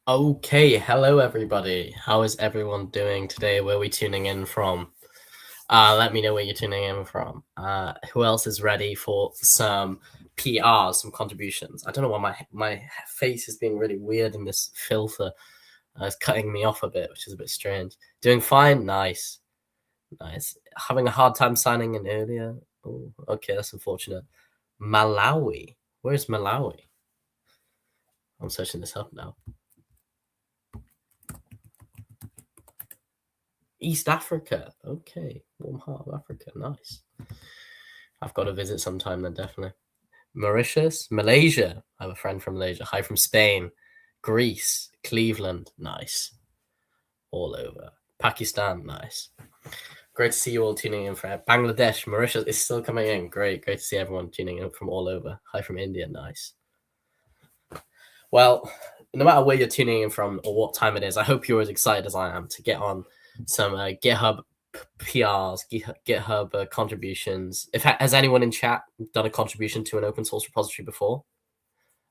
Okay, hello everybody. How is everyone doing today? Where are we tuning in from? Let me know where you're tuning in from. Who else is ready for some PRs, some contributions? I don't know why my face is being really weird in this filter. It's cutting me off a bit, which is a bit strange. Doing fine? Nice. Having a hard time signing in earlier? Oh, okay, that's unfortunate. Malawi. Where's Malawi? I'm searching this up now. East Africa. Okay. Warm heart of Africa. Nice. I've got to visit sometime then, definitely. Mauritius. Malaysia. I have a friend from Malaysia. Hi from Spain. Greece. Cleveland. Nice. All over. Pakistan. Nice. Great to see you all tuning in from Bangladesh. Mauritius is still coming in. Great to see everyone tuning in from all over. Hi from India. Nice. Well, no matter where you're tuning in from or what time it is, I hope you're as excited as I am to get on some GitHub PRs, GitHub contributions. Has anyone in chat done a contribution to an open source repository before?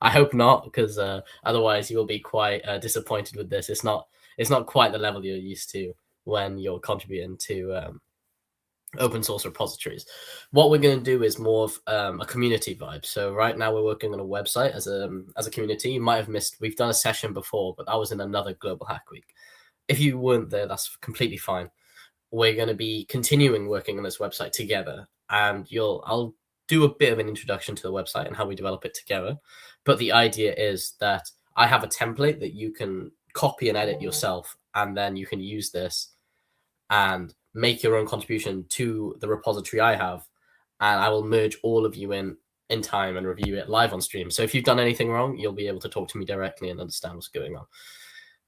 I hope not, because otherwise you will be quite disappointed with this. It's not quite the level you're used to when you're contributing to open source repositories. What we're going to do is more of a community vibe. So right now we're working on a website as a community. You might have missed, we've done a session before, but that was in another Global Hack Week. If you weren't there, that's completely fine. We're going to be continuing working on this website together, and I'll do a bit of an introduction to the website and how we develop it together. But the idea is that I have a template that you can copy and edit yourself, and then you can use this and make your own contribution to the repository I have, and I will merge all of you in time and review it live on stream. So if you've done anything wrong, you'll be able to talk to me directly and understand what's going on.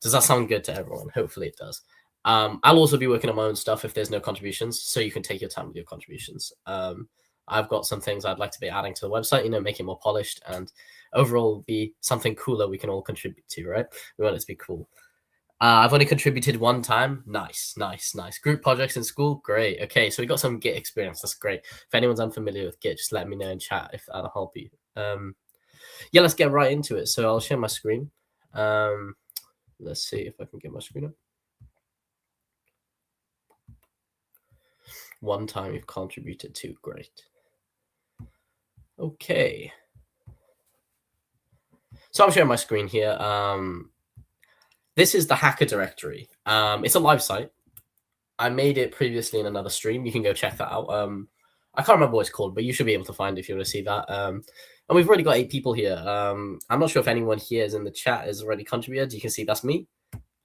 Does that sound good to everyone? Hopefully it does. I'll also be working on my own stuff if there's no contributions, so you can take your time with your contributions. I've got some things I'd like to be adding to the website, make it more polished, and overall be something cooler we can all contribute to, right? We want it to be cool. I've only contributed one time. Nice. Group projects in school? Great. Okay, so we got some Git experience. That's great. If anyone's unfamiliar with Git, just let me know in chat if that'll help you. Yeah, let's get right into it. So I'll share my screen. Let's see if I can get my screen up. One time you've contributed to. Great. Okay. So I'm sharing my screen here. This is the hacker directory. It's a live site. I made it previously in another stream. You can go check that out. I can't remember what it's called, but you should be able to find it if you want to see that. And we've already got 8 people here. I'm not sure if anyone here is in the chat has already contributed. You can see that's me.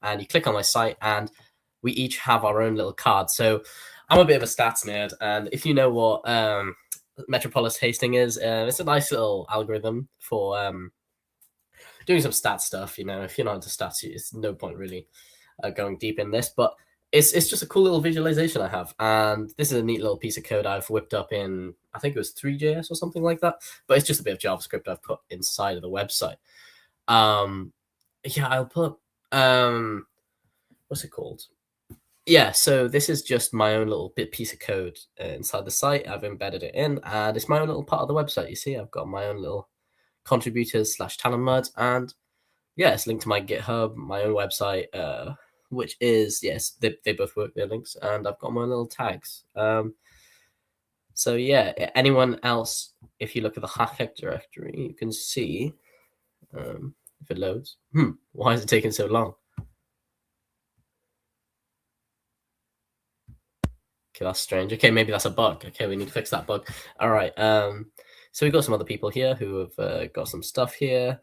And you click on my site, and we each have our own little card. So I'm a bit of a stats nerd, and if you know what Metropolis Hasting is, it's a nice little algorithm for doing some stat stuff. If you're not into stats, it's no point really going deep in this, but it's just a cool little visualization I have. And this is a neat little piece of code I've whipped up in, I think it was 3JS or something like that, but it's just a bit of JavaScript I've put inside of the website. Yeah, I'll put, what's it called? Yeah, so this is just my own little piece of code inside the site. I've embedded it in, and it's my own little part of the website. You see, I've got my own little contributors / talent mods, and yeah, it's linked to my GitHub, my own website, which is, yes, they both work, their links, and I've got my little tags. So So yeah, anyone else, if you look at the hack directory, you can see if it loads. Why is it taking so long? Okay, that's strange. Okay, maybe that's a bug. Okay, we need to fix that bug. All right. So we've got some other people here who have got some stuff here.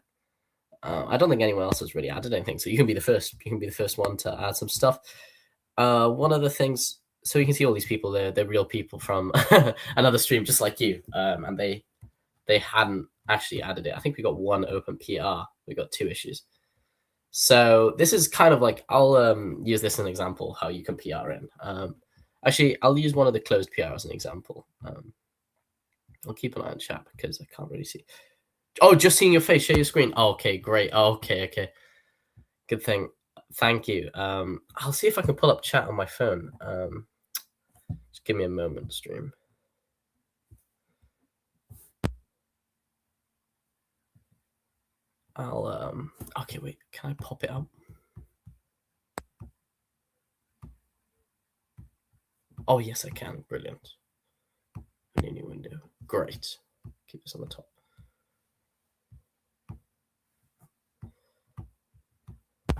I don't think anyone else has really added anything, so you can be the first. You can be the first one to add some stuff. One of the things, so you can see all these people. They're real people from another stream, just like you, and they hadn't actually added it. I think we got one open PR. We got 2 issues. So this is kind of like, I'll use this as an example how you can PR in. Actually, I'll use one of the closed PR as an example. I'll keep an eye on chat because I can't really see. Oh, just seeing your face. Share your screen. Oh, okay, great. Oh, okay. Good thing. Thank you. I'll see if I can pull up chat on my phone. Just give me a moment, stream. I'll okay, wait. Can I pop it up? Oh, yes, I can. Brilliant. A new window. Great. Keep this on the top.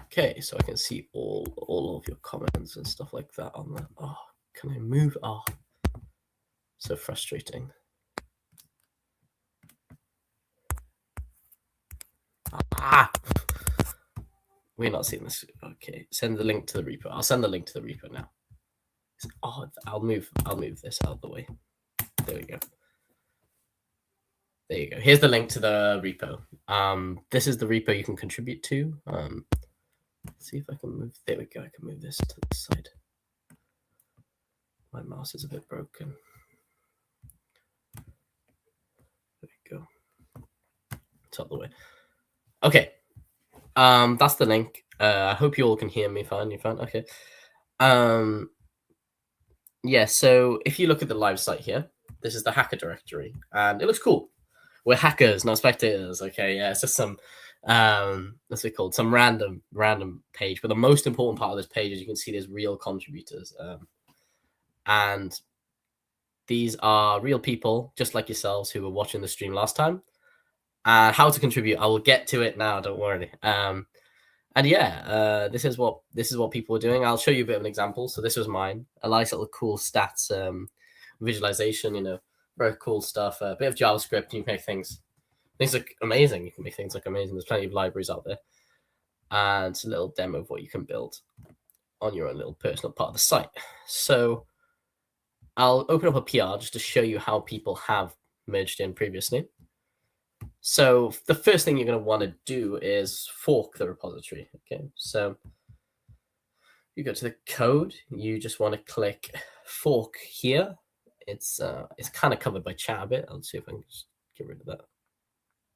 Okay, so I can see all of your comments and stuff like that on there. Oh, can I move? Oh, so frustrating. Ah, we're not seeing this. Okay, send the link to the repo. I'll send the link to the repo now. Oh, I'll move this out of the way. There we go. There you go. Here's the link to the repo. This is the repo you can contribute to. Let's see if I can move. There we go. I can move this to the side. My mouse is a bit broken. There we go. It's out the way. Okay. That's the link. I hope you all can hear me fine. You fine? Okay. Yeah, so if you look at the live site here, this is the hacker directory, and it looks cool. We're hackers, not spectators. Okay, yeah, it's just some what's it called? Some random page. But the most important part of this page is you can see there's real contributors. And these are real people, just like yourselves, who were watching the stream last time. How to contribute, I will get to it now, don't worry. And yeah, this is what people are doing. I'll show you a bit of an example. So this was mine. A nice little cool stats visualization, very cool stuff. A bit of JavaScript, you can make things look amazing. You can make things look amazing. There's plenty of libraries out there. And it's a little demo of what you can build on your own little personal part of the site. So I'll open up a PR just to show you how people have merged in previously. So the first thing you're going to want to do is fork the repository. Okay, so you go to the code. You just want to click fork here. It's kind of covered by chat a bit. I'll see if I can just get rid of that.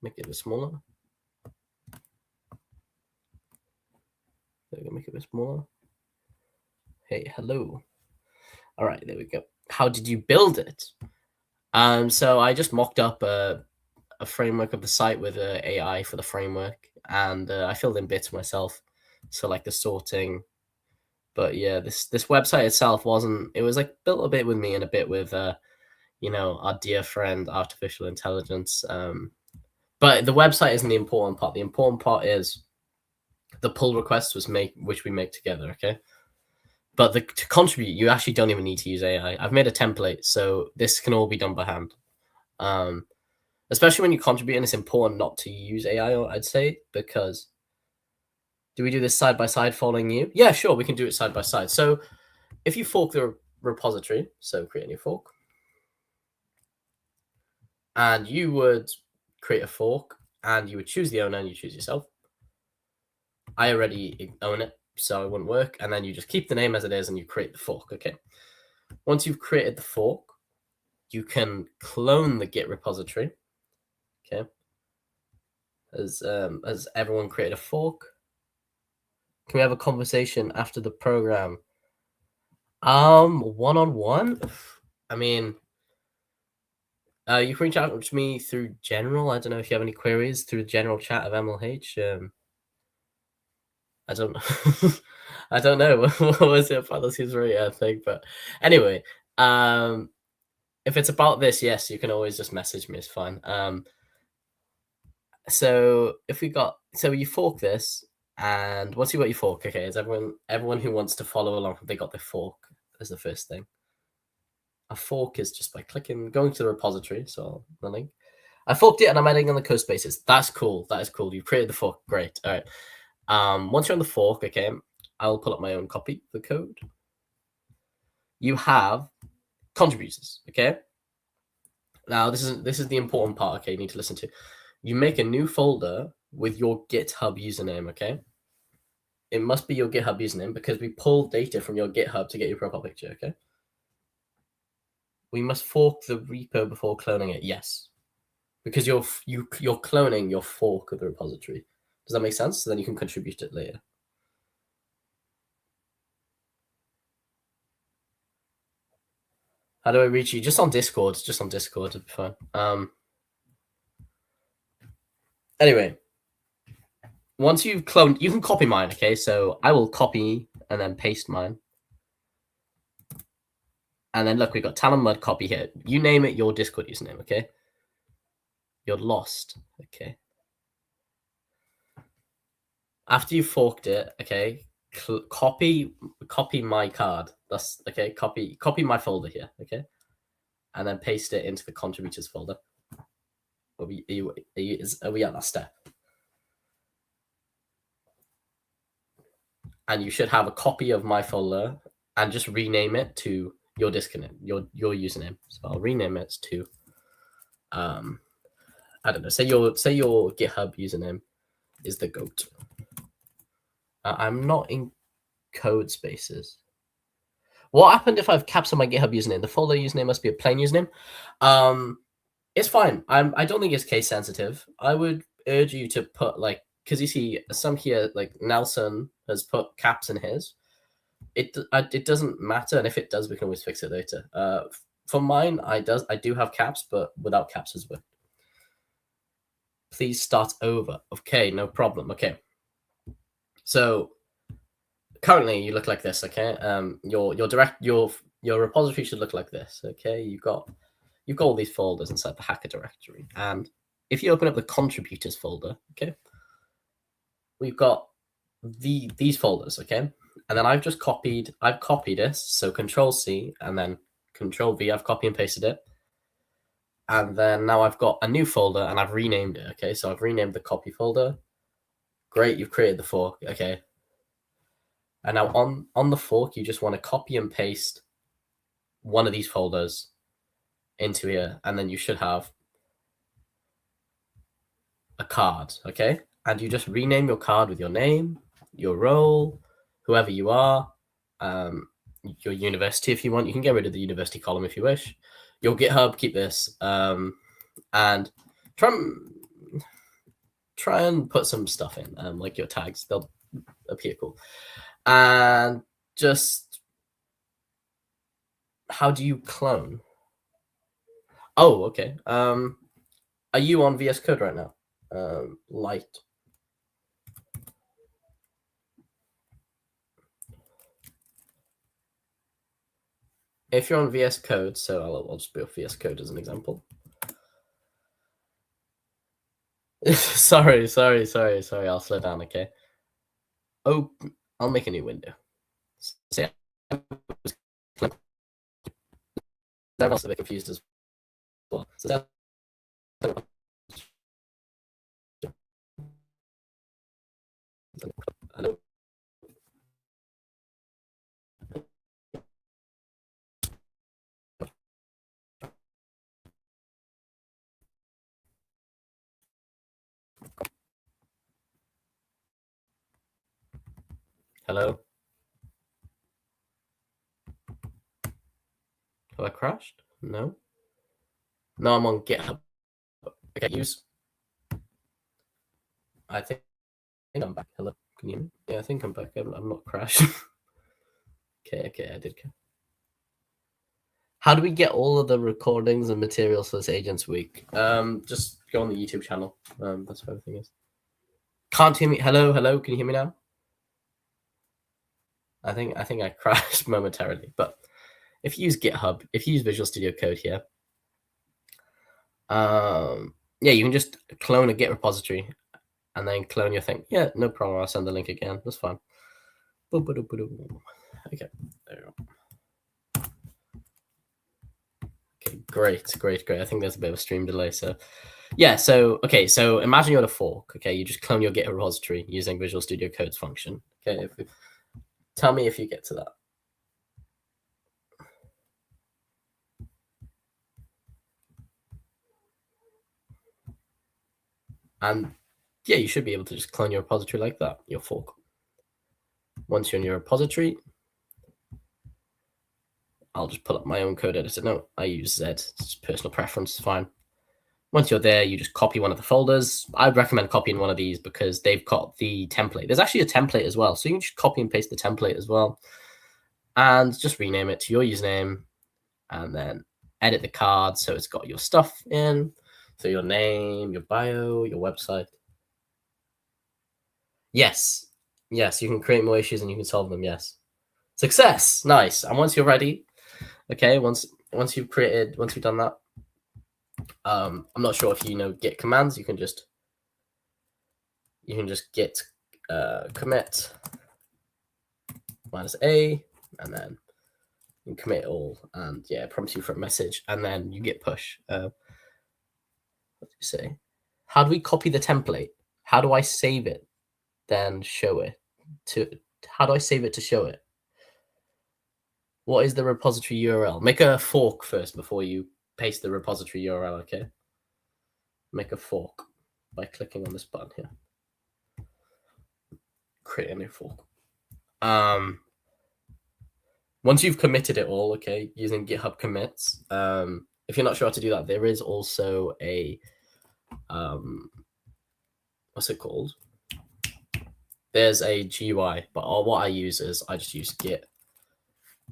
Make it a bit smaller. There we go. Make it a bit smaller. Hey, hello. All right, there we go. How did you build it? So I just mocked up a framework of the site with AI for the framework, and I filled in bits myself, so like the sorting. But yeah, this website itself wasn't. It was like built a bit with me and a bit with our dear friend artificial intelligence. But the website isn't the important part. The important part is the pull request which we make together. Okay. But to contribute, you actually don't even need to use AI. I've made a template, so this can all be done by hand. Especially when you contribute, and it's important not to use AI, I'd say, because do we do this side by side following you? Yeah, sure, we can do it side by side. So if you fork the repository, so create a new fork, and you would create a fork, and you would choose the owner, and you choose yourself. I already own it, so it wouldn't work. And then you just keep the name as it is, and you create the fork. Okay. Once you've created the fork, you can clone the Git repository. Okay. Has everyone created a fork? Can we have a conversation after the program? One-on-one? I mean, you can reach out to me through general. I don't know if you have any queries through the general chat of MLH. I don't know. I don't know. What was it? That seems very thing. But anyway, If it's about this, yes, you can always just message me. It's fine. So if we got, so you fork this, and once you got your fork, okay, is everyone who wants to follow along, they got their fork as the first thing. A fork is just by going to the repository. So the link. I forked it and I'm adding in the code spaces. That's cool. That is cool. You created the fork. Great. All right. Once you're on the fork, okay, I'll pull up my own copy of the code. You have contributors, okay? Now this is the important part, okay, you need to listen to. You make a new folder with your GitHub username, okay? It must be your GitHub username because we pull data from your GitHub to get your profile picture, okay? We must fork the repo before cloning it, yes. Because you're cloning your fork of the repository. Does that make sense? So then you can contribute it later. How do I reach you? Just on Discord. Just on Discord. It'd be fine. Anyway, once you've cloned, you can copy mine. Okay, so I will copy and then paste mine. And then look, we've got Talon Mud copy here. You name it your Discord username. Okay. You're lost. Okay. After you forked it, okay, copy my card. That's okay. Copy my folder here. Okay, and then paste it into the contributors folder. Are we at that step? And you should have a copy of my folder and just rename it to your disconnect your username. So I'll rename it to I don't know. Say your GitHub username is the goat. I'm not in code spaces. What happened if I have caps on my GitHub username? The folder username must be a plain username. It's fine. I don't think it's case sensitive. I would urge you to put like, because you see some here, like Nelson has put caps in his. It doesn't matter, and if it does, we can always fix it later. For mine, I do have caps, but without caps as well. Please start over. Okay, no problem. Okay. So currently you look like this, okay? Your repository should look like this, okay? You've got all these folders inside the hacker directory, and if you open up the contributors folder, okay, we've got these folders, okay, and then I've copied this, so Control C and then Control V. I've copy and pasted it, and then now I've got a new folder and I've renamed it. Okay, so I've renamed the copy folder. Great, you've created the fork. Okay. And now on the fork, you just want to copy and paste one of these folders into here, and then you should have a card, okay? And you just rename your card with your name, your role, whoever you are, your university if you want. You can get rid of the university column if you wish. Your GitHub, keep this, and try and put some stuff in, like your tags. They'll appear cool. And just, how do you clone? Oh, okay. Are you on VS Code right now? Light. If you're on VS Code, so I'll just build VS Code as an example. sorry. I'll slow down, okay? Oh, I'll make a new window. So, I'm also a bit confused as well. So, hello. Hello. Have I crashed? No. No, I'm on GitHub. Okay, use. I think I'm back. Hello. Can you hear me? Yeah, I think I'm back. I'm not crashed. Okay, I did. How do we get all of the recordings and materials for this Agents Week? Just go on the YouTube channel. That's where everything is. Can't hear me. Hello. Can you hear me now? I think I crashed momentarily, but if you use GitHub, if you use Visual Studio Code here, Yeah, you can just clone a Git repository and then clone your thing. Yeah, no problem. I'll send the link again. That's fine. Okay, there we go. Okay, great. I think there's a bit of a stream delay. So, yeah. So, okay. So imagine you're at a fork. Okay, you just clone your Git repository using Visual Studio Code's function. Okay, tell me if you get to that. And yeah, you should be able to just clone your repository like that, your fork. Once you're in your repository, I'll just pull up my own code editor. No, I use Z. It's personal preference, fine. Once you're there, you just copy one of the folders. I'd recommend copying one of these because they've got the template. There's actually a template as well. So you can just copy and paste the template as well. And just rename it to your username and then edit the card so it's got your stuff in. So your name, your bio, your website. Yes, you can create more issues and you can solve them. Yes, success, nice. And once you're ready, okay, once you've done that, I'm not sure if you know Git commands. You can just git commit -a, and then you commit all, and yeah, it prompts you for a message, and then you git push. What do you say? How do we copy the template? How do I save it? Then show it to. How do I save it to show it? What is the repository URL? Make a fork first before you paste the repository URL. Okay. Make a fork by clicking on this button here. Create a new fork. Once you've committed it all, okay, using GitHub commits. If you're not sure how to do that, there is also a what's it called? There's a GUI, but what I use is I just use git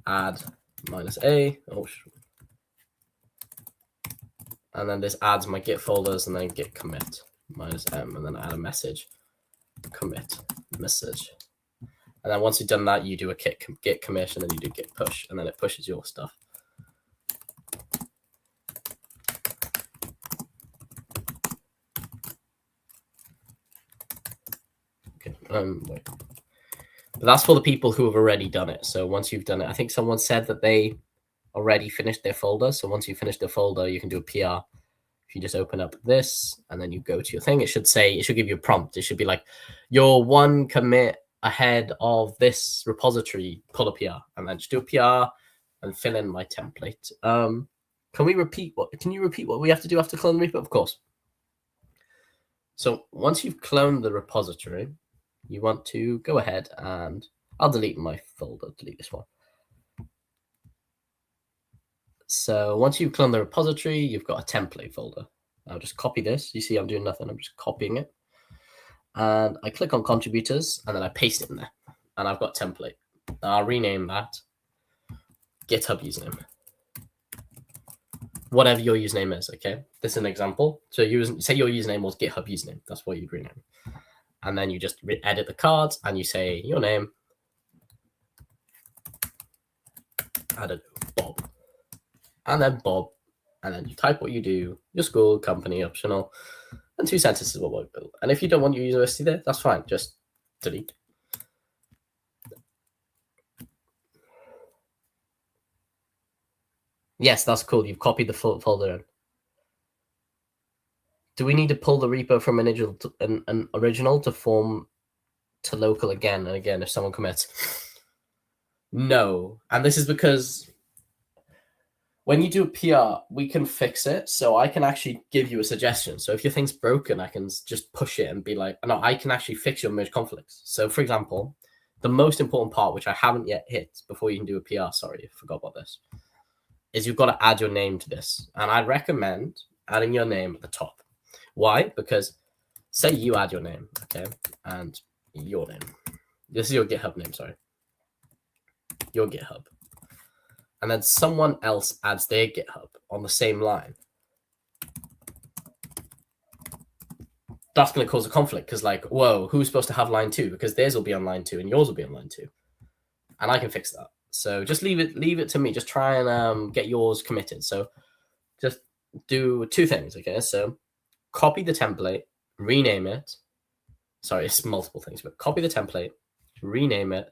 add -a. And then this adds my Git folders, and then git commit -m, and then add a message, commit message. And then once you've done that, you do a git commit, and then you do git push, and then it pushes your stuff. Okay, wait. But that's for the people who have already done it. So once you've done it, I think someone said that they already finished their folder. So once you finish the folder, you can do a PR. If you just open up this and then you go to your thing, it should give you a prompt. It should be like, you're one commit ahead of this repository, pull a PR, and then just do a PR and fill in my template. Can you repeat what we have to do after clone the repo? Of course. So once you've cloned the repository, you want to go ahead and I'll delete my folder, delete this one. So once you've cloned the repository, you've got a template folder. I'll just copy this. You see I'm doing nothing. I'm just copying it. And I click on contributors, and then I paste it in there. And I've got template. I'll rename that GitHub username. Whatever your username is, okay? This is an example. So say your username was GitHub username. That's what you'd rename. And then you just edit the cards, and you say your name. I don't know, Bob. And then Bob. And then you type what you do, your school, company, optional, and 2 sentences will work. And if you don't want your university there, that's fine. Just delete. Yes, that's cool. You've copied the folder in. Do we need to pull the repo from an original to form to local again and again if someone commits? No. And this is because when you do a PR, we can fix it. So I can actually give you a suggestion. So if your thing's broken, I can just push it and be like, no, I can actually fix your merge conflicts. So for example, the most important part, which I haven't yet hit before you can do a PR, sorry, I forgot about this, is you've got to add your name to this. And I recommend adding your name at the top. Why? Because say you add your name, okay, and your name. This is your GitHub name, sorry. Your GitHub. And then someone else adds their GitHub on the same line. That's going to cause a conflict because, like, whoa, who's supposed to have line 2? Because theirs will be on line 2 and yours will be on line 2. And I can fix that. So just leave it to me. Just try and get yours committed. So just do two things. Okay, so copy the template, rename it. Sorry, it's multiple things, but copy the template, rename it,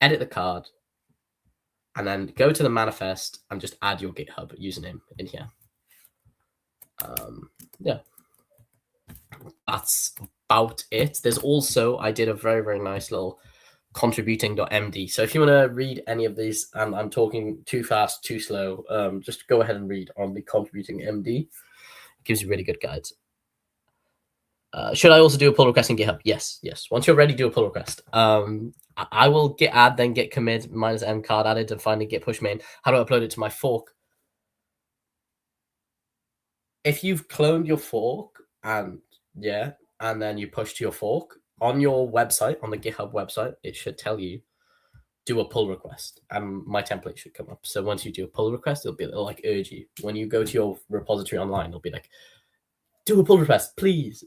edit the card, and then go to the manifest and just add your GitHub username in here. Yeah, that's about it. There's also, I did a very, very nice little contributing.md. So if you want to read any of these and I'm talking too fast, too slow, just go ahead and read on the contributing MD. It gives you really good guides. Should I also do a pull request in GitHub? Yes. Once you're ready, do a pull request. I will git add, then git commit minus m card added to find a git push main. How do I upload it to my fork? If you've cloned your fork and then you push to your fork on your website, on the GitHub website, it should tell you do a pull request, and my template should come up. So once you do a pull request, it'll like urge you. When you go to your repository online, it'll be like, do a pull request, please.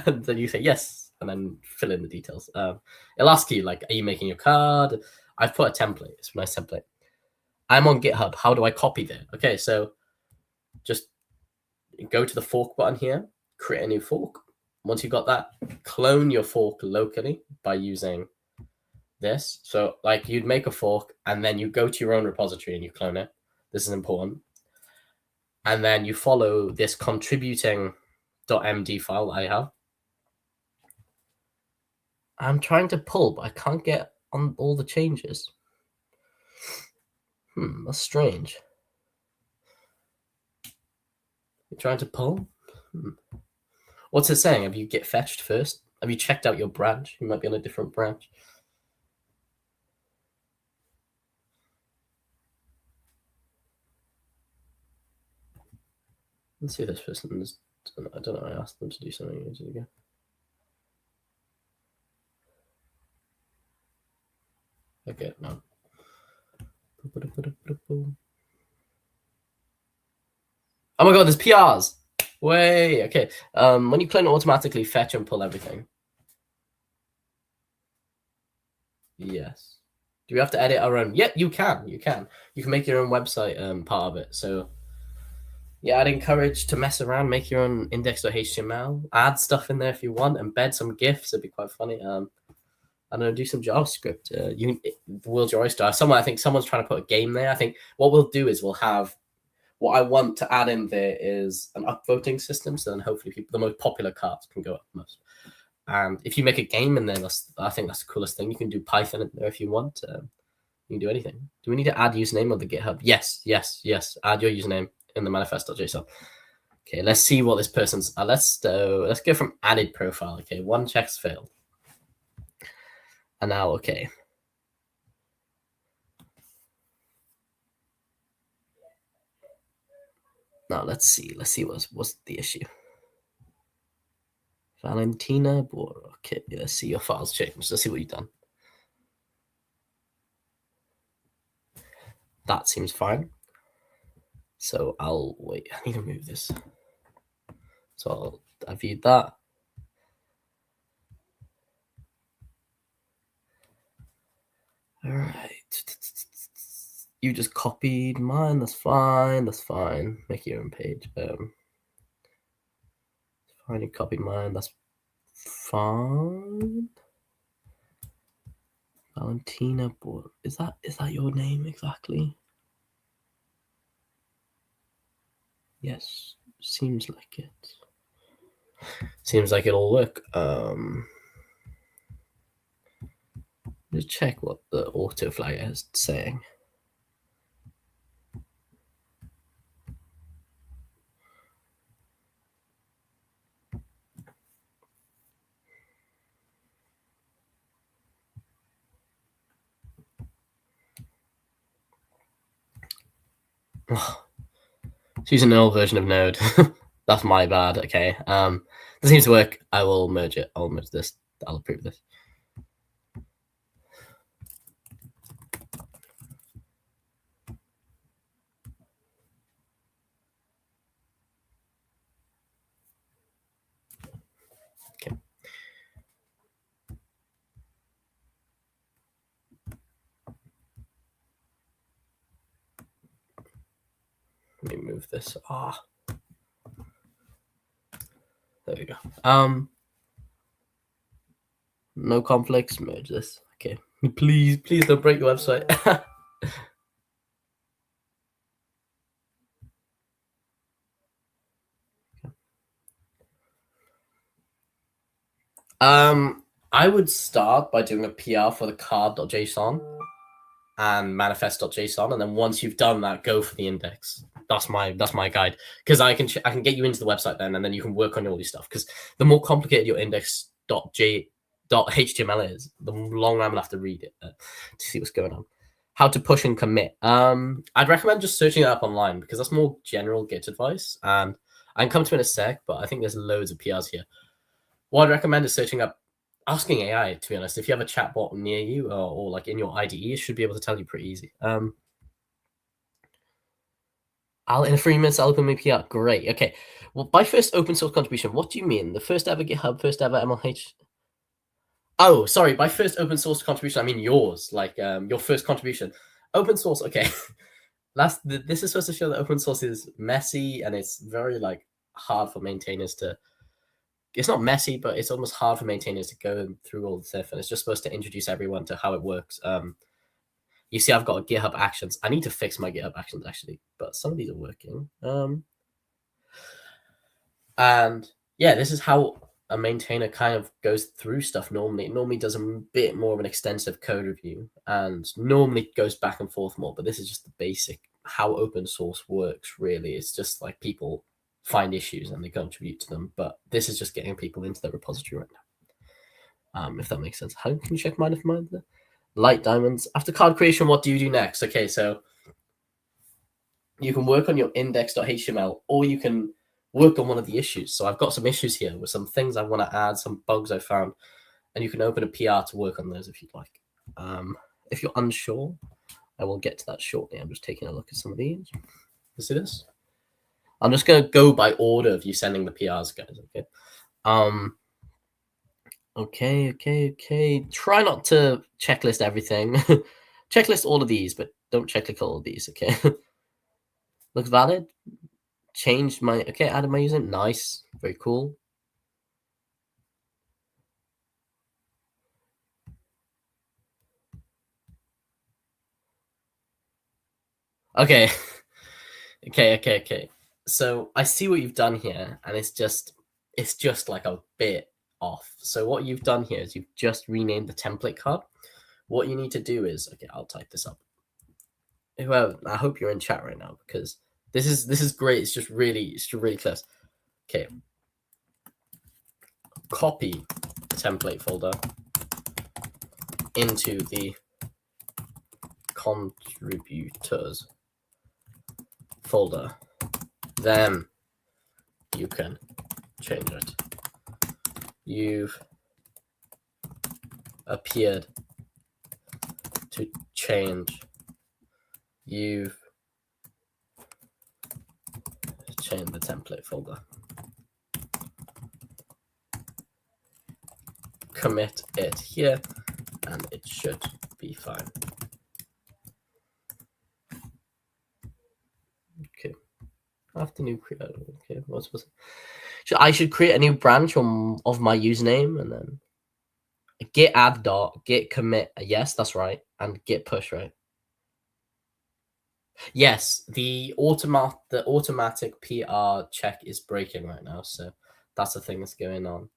And then you say yes, and then fill in the details. It'll ask you like, are you making your card? I've put a template. It's a nice template. I'm on GitHub. How do I copy there? Okay, so just go to the fork button here, create a new fork. Once you've got that, clone your fork locally by using this. So like you'd make a fork and then you go to your own repository and you clone it. This is important. And then you follow this contributing.md file I have. I'm trying to pull, but I can't get on all the changes. That's strange. You're trying to pull? What's it saying? Have you git fetched first? Have you checked out your branch? You might be on a different branch. Let's see if this person is. I don't know. I asked them to do something ages ago. Okay, no. Oh my god, there's PRs. Way. Okay. When you clone it, automatically fetch and pull everything. Yes. Do we have to edit our own? Yeah, you can. You can make your own website part of it. So yeah, I'd encourage to mess around, make your own index.html, add stuff in there if you want, embed some GIFs. It'd be quite funny. I don't know, do some JavaScript. The world's your oyster. I think someone's trying to put a game there. I think what we'll do is we'll have what I want to add in there is an upvoting system. So then hopefully the most popular cards can go up most. And if you make a game in there, I think that's the coolest thing. You can do Python in there if you want. You can do anything. Do we need to add username on the GitHub? Yes. Add your username in the manifest.json. Okay, let's see what this person's. Let's go from added profile. Okay, one check's failed. And now, okay. Now let's see what's the issue. Valentina Bora. Okay, let's see your files changed. Let's see what you've done. That seems fine. So I'll wait. I need to move this. So I viewed that. All right. You just copied mine. That's fine. Make your own page. Fine. You copied mine. That's fine. Valentina, is that your name exactly? Yes, seems like it. Seems like it'll work. Just check what the auto flag is saying. It's using an old version of Node. That's my bad. Okay. This seems to work. I will merge it. I'll merge this. I'll approve this. Okay. Let me move move this. There we go. No conflicts. Merge this. Okay. Please don't break your website. I would start by doing a PR for the card.json and manifest.json, and then once you've done that, go for the index. That's my guide, because I can get you into the website then, and then you can work on all these stuff. Because the more complicated your index.html is, the longer I'm gonna have to read it to see what's going on. How to push and commit. I'd recommend just searching it up online, because that's more general Git advice, and I can come to it in a sec, but I think there's loads of PRs here. What I'd recommend is searching up, asking AI, to be honest. If you have a chatbot near you or like in your IDE, it should be able to tell you pretty easy. In a 3 minutes, I'll open my PR. Great. Okay. Well, by first open source contribution, what do you mean? The first ever GitHub, first ever MLH? Oh, sorry. By first open source contribution, I mean yours, like your first contribution. Open source, okay. This is supposed to show that open source is messy, and it's very like hard for maintainers to. It's not messy, but it's almost hard for maintainers to go through all the stuff, and it's just supposed to introduce everyone to how it works. You see, I've got a GitHub Actions. I need to fix my GitHub Actions, actually, but some of these are working. And yeah, this is how a maintainer kind of goes through stuff normally. It normally does a bit more of an extensive code review, and normally goes back and forth more, but this is just the basic, how open source works, really. It's just like people find issues and they contribute to them, but this is just getting people into the repository right now. If that makes sense. How can you check mine if mine? Light diamonds. After card creation, what do you do next? Okay, so you can work on your index.html, or you can work on one of the issues. So I've got some issues here with some things I want to add, some bugs I found, and you can open a PR to work on those if you'd like. If you're unsure, I will get to that shortly. I'm just taking a look at some of these. You see this? I'm just going to go by order of you sending the PRs, guys, okay? Okay. Try not to checklist everything. Checklist all of these, but don't checklist all of these, okay? Looks valid. Changed my... Okay, added my username. Nice. Very cool. Okay. Okay. So I see what you've done here, and it's just like a bit off. So what you've done here is you've just renamed the template card. What you need to do is, okay, I'll type this up. Well, I hope you're in chat right now, because this is great. It's just really close. Okay. Copy the template folder into the contributors folder. Then you can change it. You've appeared to change. You've changed the template folder. Commit it here, and it should be fine. Okay. After new create. Okay, what's I should create a new branch of my username, and then git add dot git commit. Yes, that's right, and git push, right? Yes, the automatic PR check is breaking right now, so that's the thing that's going on.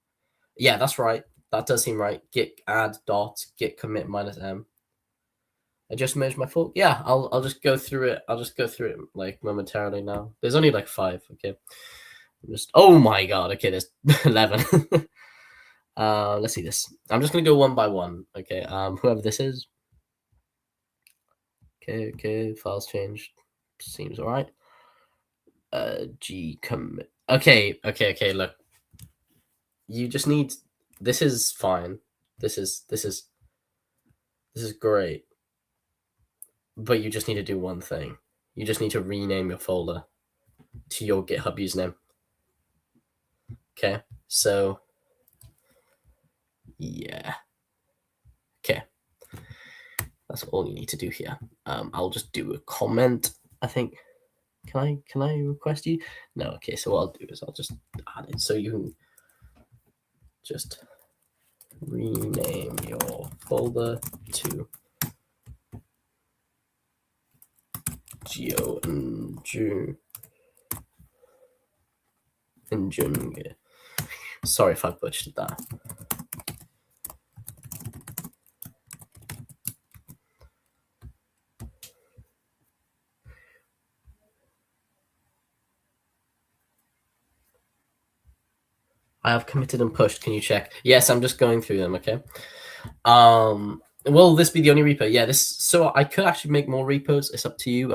Yeah, that's right. That does seem right. Git add dot git commit -m. I just merged my fault. Yeah, I'll just go through it. I'll just go through it like momentarily now. There's only like 5. Okay. Oh my god. Okay, there's 11. Let's see this. I'm just gonna go one by one. Okay. Whoever this is. Okay. Files changed. Seems all right. G commit. Okay. Look, you just need. This is fine. This is great. But you just need to do one thing. You just need to rename your folder to your GitHub username. Okay, so yeah. Okay, that's all you need to do here. I'll just do a comment, I think. Can I request you? No. Okay. So what I'll do is I'll just add it so you can just rename your folder to Geo and Jung. Sorry if I butchered that. I have committed and pushed. Can you check? Yes, I'm just going through them. Okay. Will this be the only repo? Yeah. This. So I could actually make more repos. It's up to you.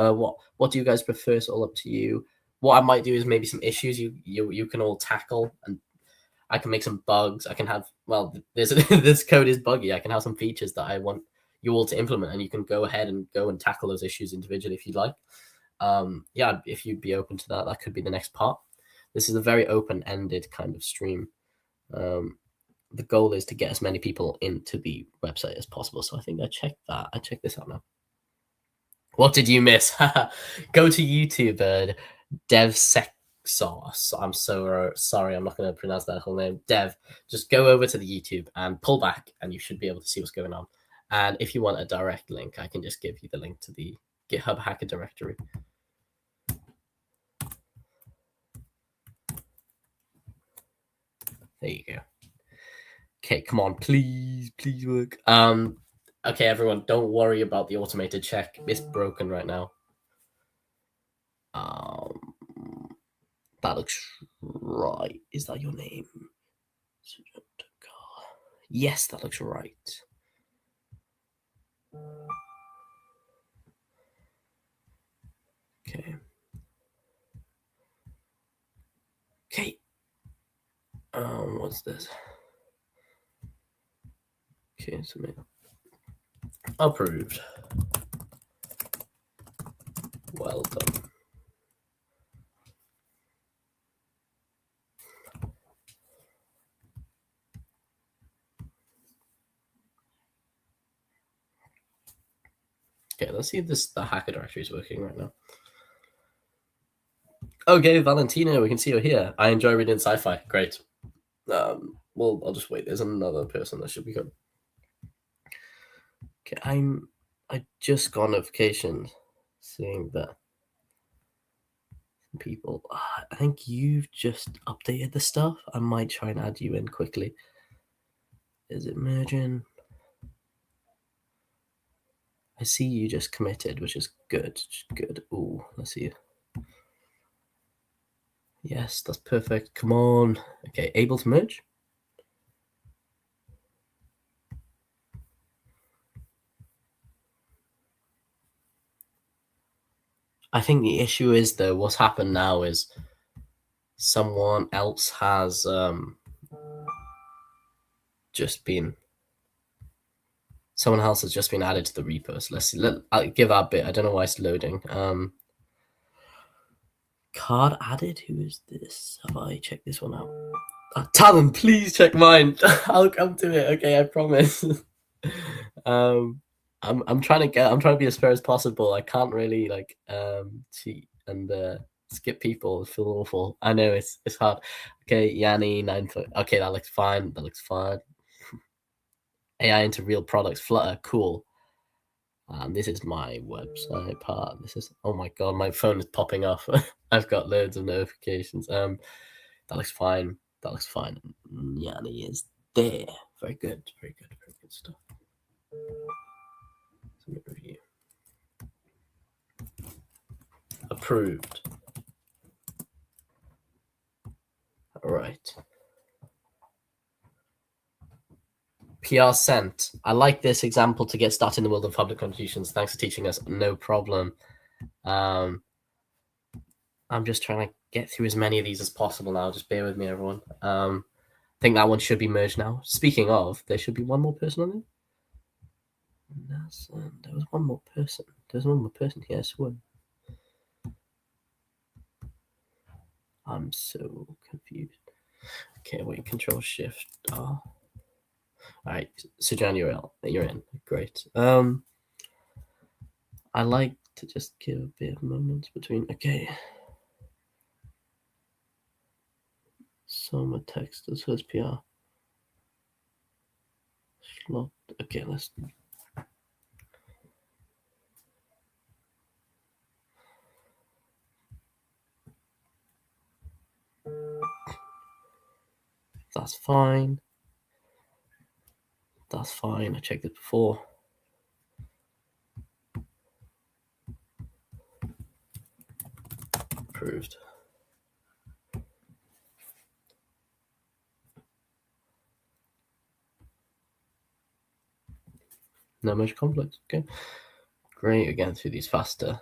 What do you guys prefer? It's all up to you. What I might do is maybe some issues you can all tackle, and I can make some bugs. I can have this code is buggy. I can have some features that I want you all to implement, and you can go ahead and go and tackle those issues individually if you'd like. Yeah, if you'd be open to that, that could be the next part. This is a very open-ended kind of stream. The goal is to get as many people into the website as possible. So I think I checked that. I checked this out now. What did you miss? Go to YouTube, DevSecSauce. I'm so sorry. I'm not going to pronounce that whole name. Dev. Just go over to the YouTube and pull back, and you should be able to see what's going on. And if you want a direct link, I can just give you the link to the GitHub hacker directory. There you go. Okay, come on, please work. Okay, everyone, don't worry about the automated check. It's broken right now. That looks right. Is that your name? Yes, that looks right. Okay. Okay. What's this? Okay, so approved. Well done. Okay, let's see if the hacker directory is working right now. Okay, Valentina, we can see you here. I enjoy reading sci-fi. Great. Well, I'll just wait. There's another person that should be good. Okay, I just got notifications saying that people. I think you've just updated the stuff. I might try and add you in quickly. Is it merging? I see you just committed, which is good. Good. Ooh, let's see. Yes, that's perfect. Come on. Okay, able to merge? I think the issue is, though, what's happened now is someone else has just been added to the repo. So let's see. I'll give our bit. I don't know why it's loading. Card added? Who is this? Have I checked this one out? Talon, please check mine. I'll come to it. Okay, I promise. I'm trying to be as fair as possible. I can't really cheat and skip people. I feel awful. I know it's hard. Okay, Yanni 9 foot. Okay, that looks fine. AI into real products. Flutter, cool. This is my website part. This is, oh my god, my phone is popping off. I've got loads of notifications. That looks fine. Yanni is there. Very good stuff. Review. Approved. All right. PR sent. I like this example to get started in the world of public contributions. Thanks for teaching us. No problem. I'm just trying to get through as many of these as possible now. Just bear with me, everyone. I think that one should be merged now. Speaking of, there should be one more person on there. There was one more person. Here, I swear. I'm so confused. Okay, wait. Control Shift R. All right, so John, you're in. Great. I like to just give a bit of moments between. Okay. Soma text as first PR. Slot. Okay, let's. That's fine. That's fine. I checked it before. Approved. No merge conflicts. Okay. Great. Again, through these faster.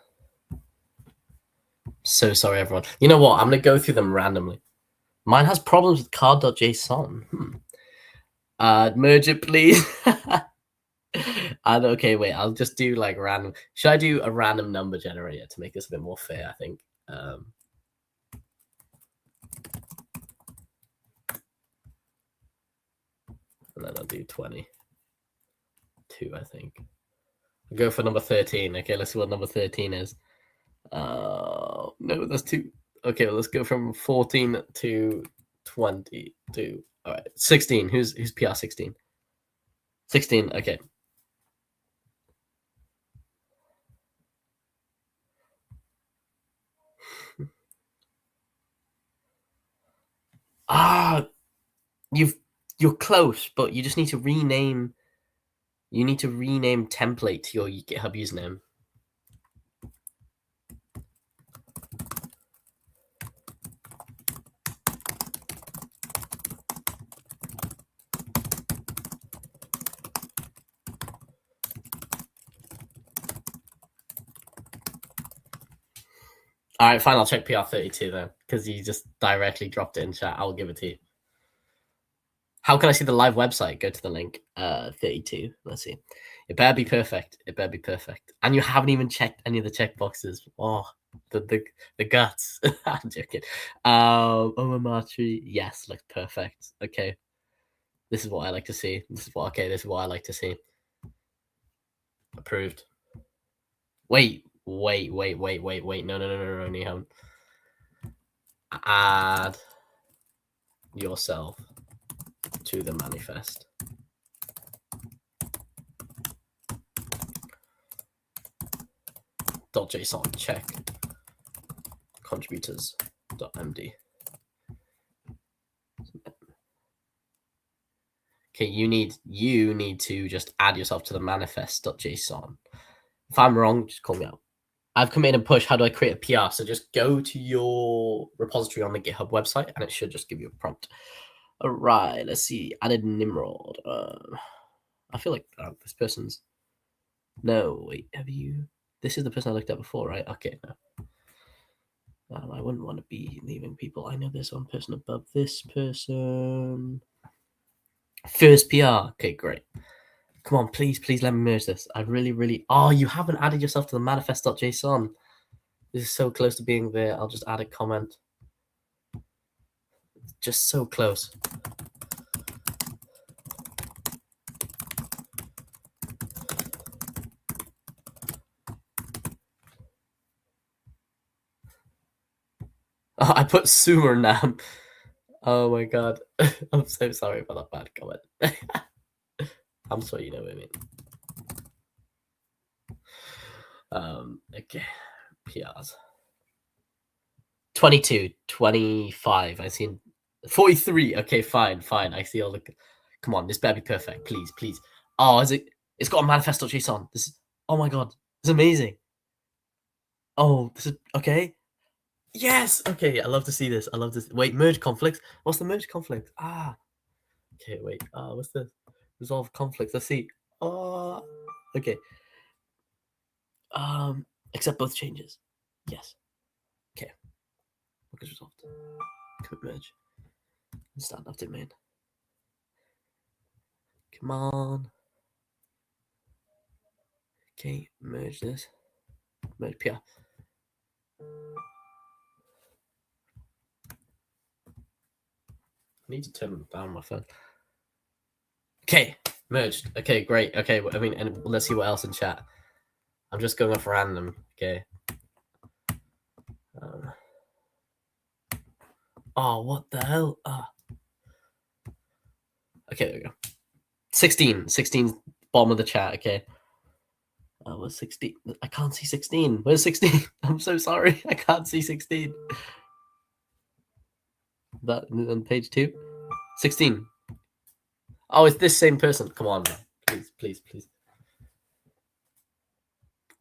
So sorry, everyone. You know what? I'm going to go through them randomly. Mine has problems with card.json. Merge it, please. And okay, wait. I'll just do like random. Should I do a random number generator to make this a bit more fair? I think. And then I'll do 22, I think. I'll go for number 13. Okay, let's see what number 13 is. No, that's 2. Okay, well, let's go from 14 to 22. All right, 16. Who's PR 16? 16, okay. You're close, but you just need to rename. You need to rename template to your GitHub username. All right, fine. I'll check PR 32 then, because you just directly dropped it in chat. I'll give it to you. How can I see the live website? Go to the link. 32. Let's see. It better be perfect. It better be perfect. And you haven't even checked any of the checkboxes. Oh, the guts. I'm joking. Omamatri. Yes, looks perfect. Okay. This is what I like to see. This is what I like to see. Approved. Wait. No. Nihon. Add yourself to the manifest. .json check contributors.md. Okay, you need to just add yourself to the manifest.json. If I'm wrong, just call me out. I've committed a push. How do I create a PR? So just go to your repository on the GitHub website, and it should just give you a prompt. All right, let's see. Added Nimrod. I feel like this person's. No, wait. Have you? This is the person I looked at before, right? Okay, no. I wouldn't want to be leaving people. I know there's one person above this person. First PR. Okay, great. Come on, please let me merge this. I really. Oh, you haven't added yourself to the manifest.json. This is so close to being there. I'll just add a comment. Just so close. Oh, I put Sumer Nam. Oh my god. I'm so sorry about that bad comment. I'm sure you know what I mean. Okay. PRs. 22, 25. I see 43. Okay, fine. I see all the. Come on, this better be perfect. Please. Oh, is it? It's got a manifest.json. This is. Oh my god. It's amazing. Oh, this is okay. Yes. Okay, I love to see this. I love this. Wait, merge conflicts. What's the merge conflict? Okay, wait. What's the resolve conflicts? Let's see. Okay. Accept both changes. Yes. Okay. What is resolved? Commit merge. Start update main. Come on. Okay, merge this. Merge PR. I need to turn down my phone. Okay, merged. Okay, great. Okay, I mean, and let's see what else in chat. I'm just going off random. Okay. Oh, what the hell? Okay, there we go. 16. 16, bottom of the chat. Okay. What's 16? I can't see 16. Where's 16? I'm so sorry. I can't see 16. That on page 2? 16. Oh, it's this same person. Come on, man. Please, please, please.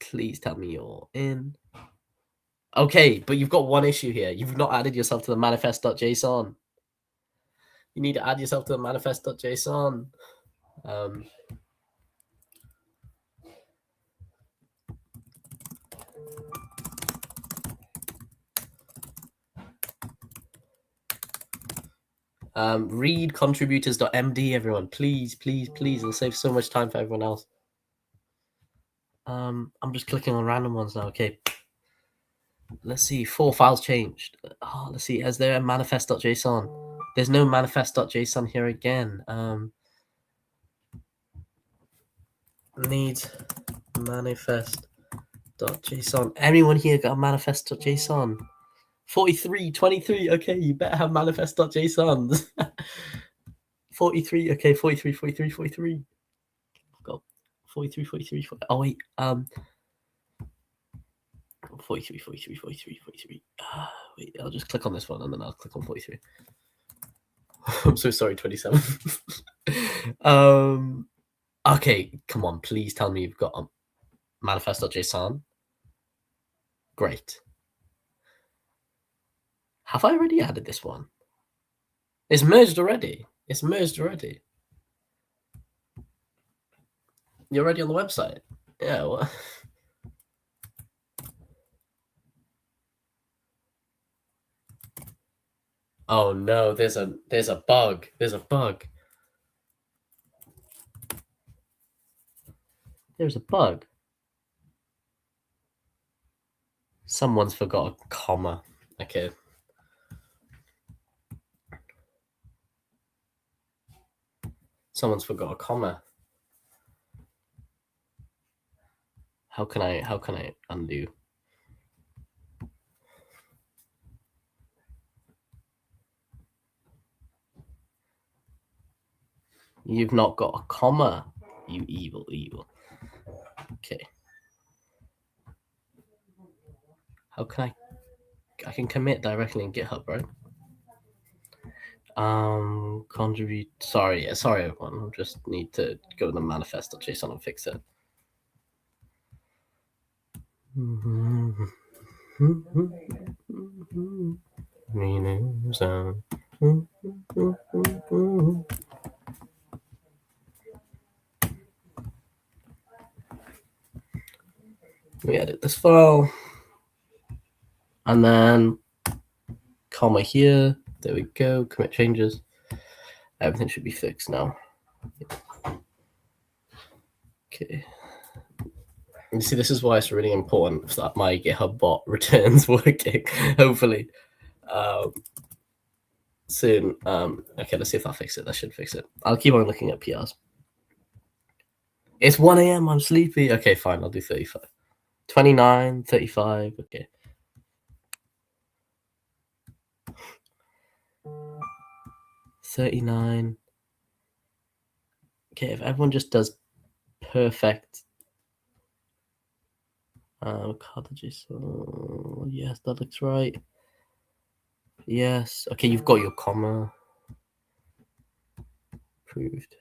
Please tell me you're in. Okay, but you've got one issue here. You've not added yourself to the manifest.json. You need to add yourself to the manifest.json. Read contributors.md, everyone. Please, please, please. It'll save so much time for everyone else. I'm just clicking on random ones now. Okay. Let's see. 4 files changed. Oh, let's see. Is there a manifest.json? There's no manifest.json here again. Needs manifest.json. Anyone here got a manifest.json? 43, 23. Okay, you better have manifest.json. 43. Okay, 43, 43, 43. Got 43, 43, 43. Oh, wait. 43, 43, 43, 43. Wait, I'll just click on this one and then I'll click on 43. I'm so sorry, 27. Okay, come on, please tell me you've got a manifest.json. Great. Have I already added this one? It's merged already. It's merged already. You're already on the website. Yeah, what? Oh no, there's a bug. There's a bug. There's a bug. Someone's forgot a comma. Okay. Someone's forgot a comma. How can I undo? You've not got a comma, you evil. Okay. How can I can commit directly in GitHub, right? Contribute. Sorry, everyone. I just need to go to the manifest.json and fix it. We edit this file, and then comma here. There we go. Commit changes. Everything should be fixed now. Okay. You see, this is why it's really important that my GitHub bot returns working. Hopefully, soon. Okay, let's see if that fixes it. That should fix it. I'll keep on looking at PRs. It's 1 a.m. I'm sleepy. Okay, fine. I'll do 35. 29, 35. Okay. 39. Okay, if everyone just does perfect. Cartridges. Yes, that looks right. Yes. Okay, you've got your comma. Approved.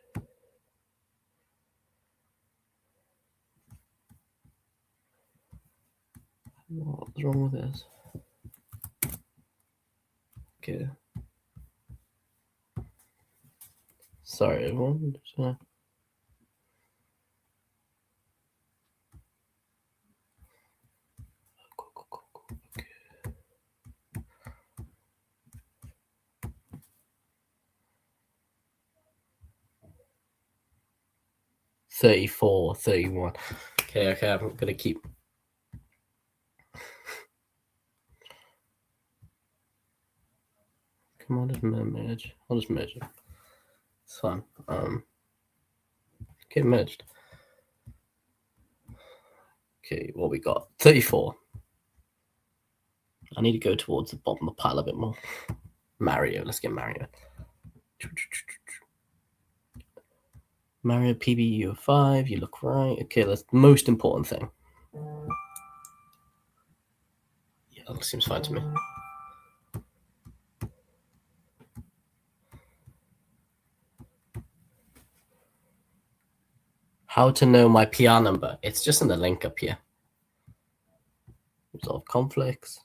What's wrong with this? Okay. Sorry, everyone. Cool. Okay. 34, 31. Okay, I'm gonna keep. Come on, just merge. I'll just merge it. It's fine. Get merged. Okay, what we got? 34. I need to go towards the bottom of the pile a bit more. Mario, let's get Mario. Mario PBU 5, you look right. Okay, that's the most important thing. Yeah, that seems fine to me. How to know my PR number? It's just in the link up here. Resolve conflicts.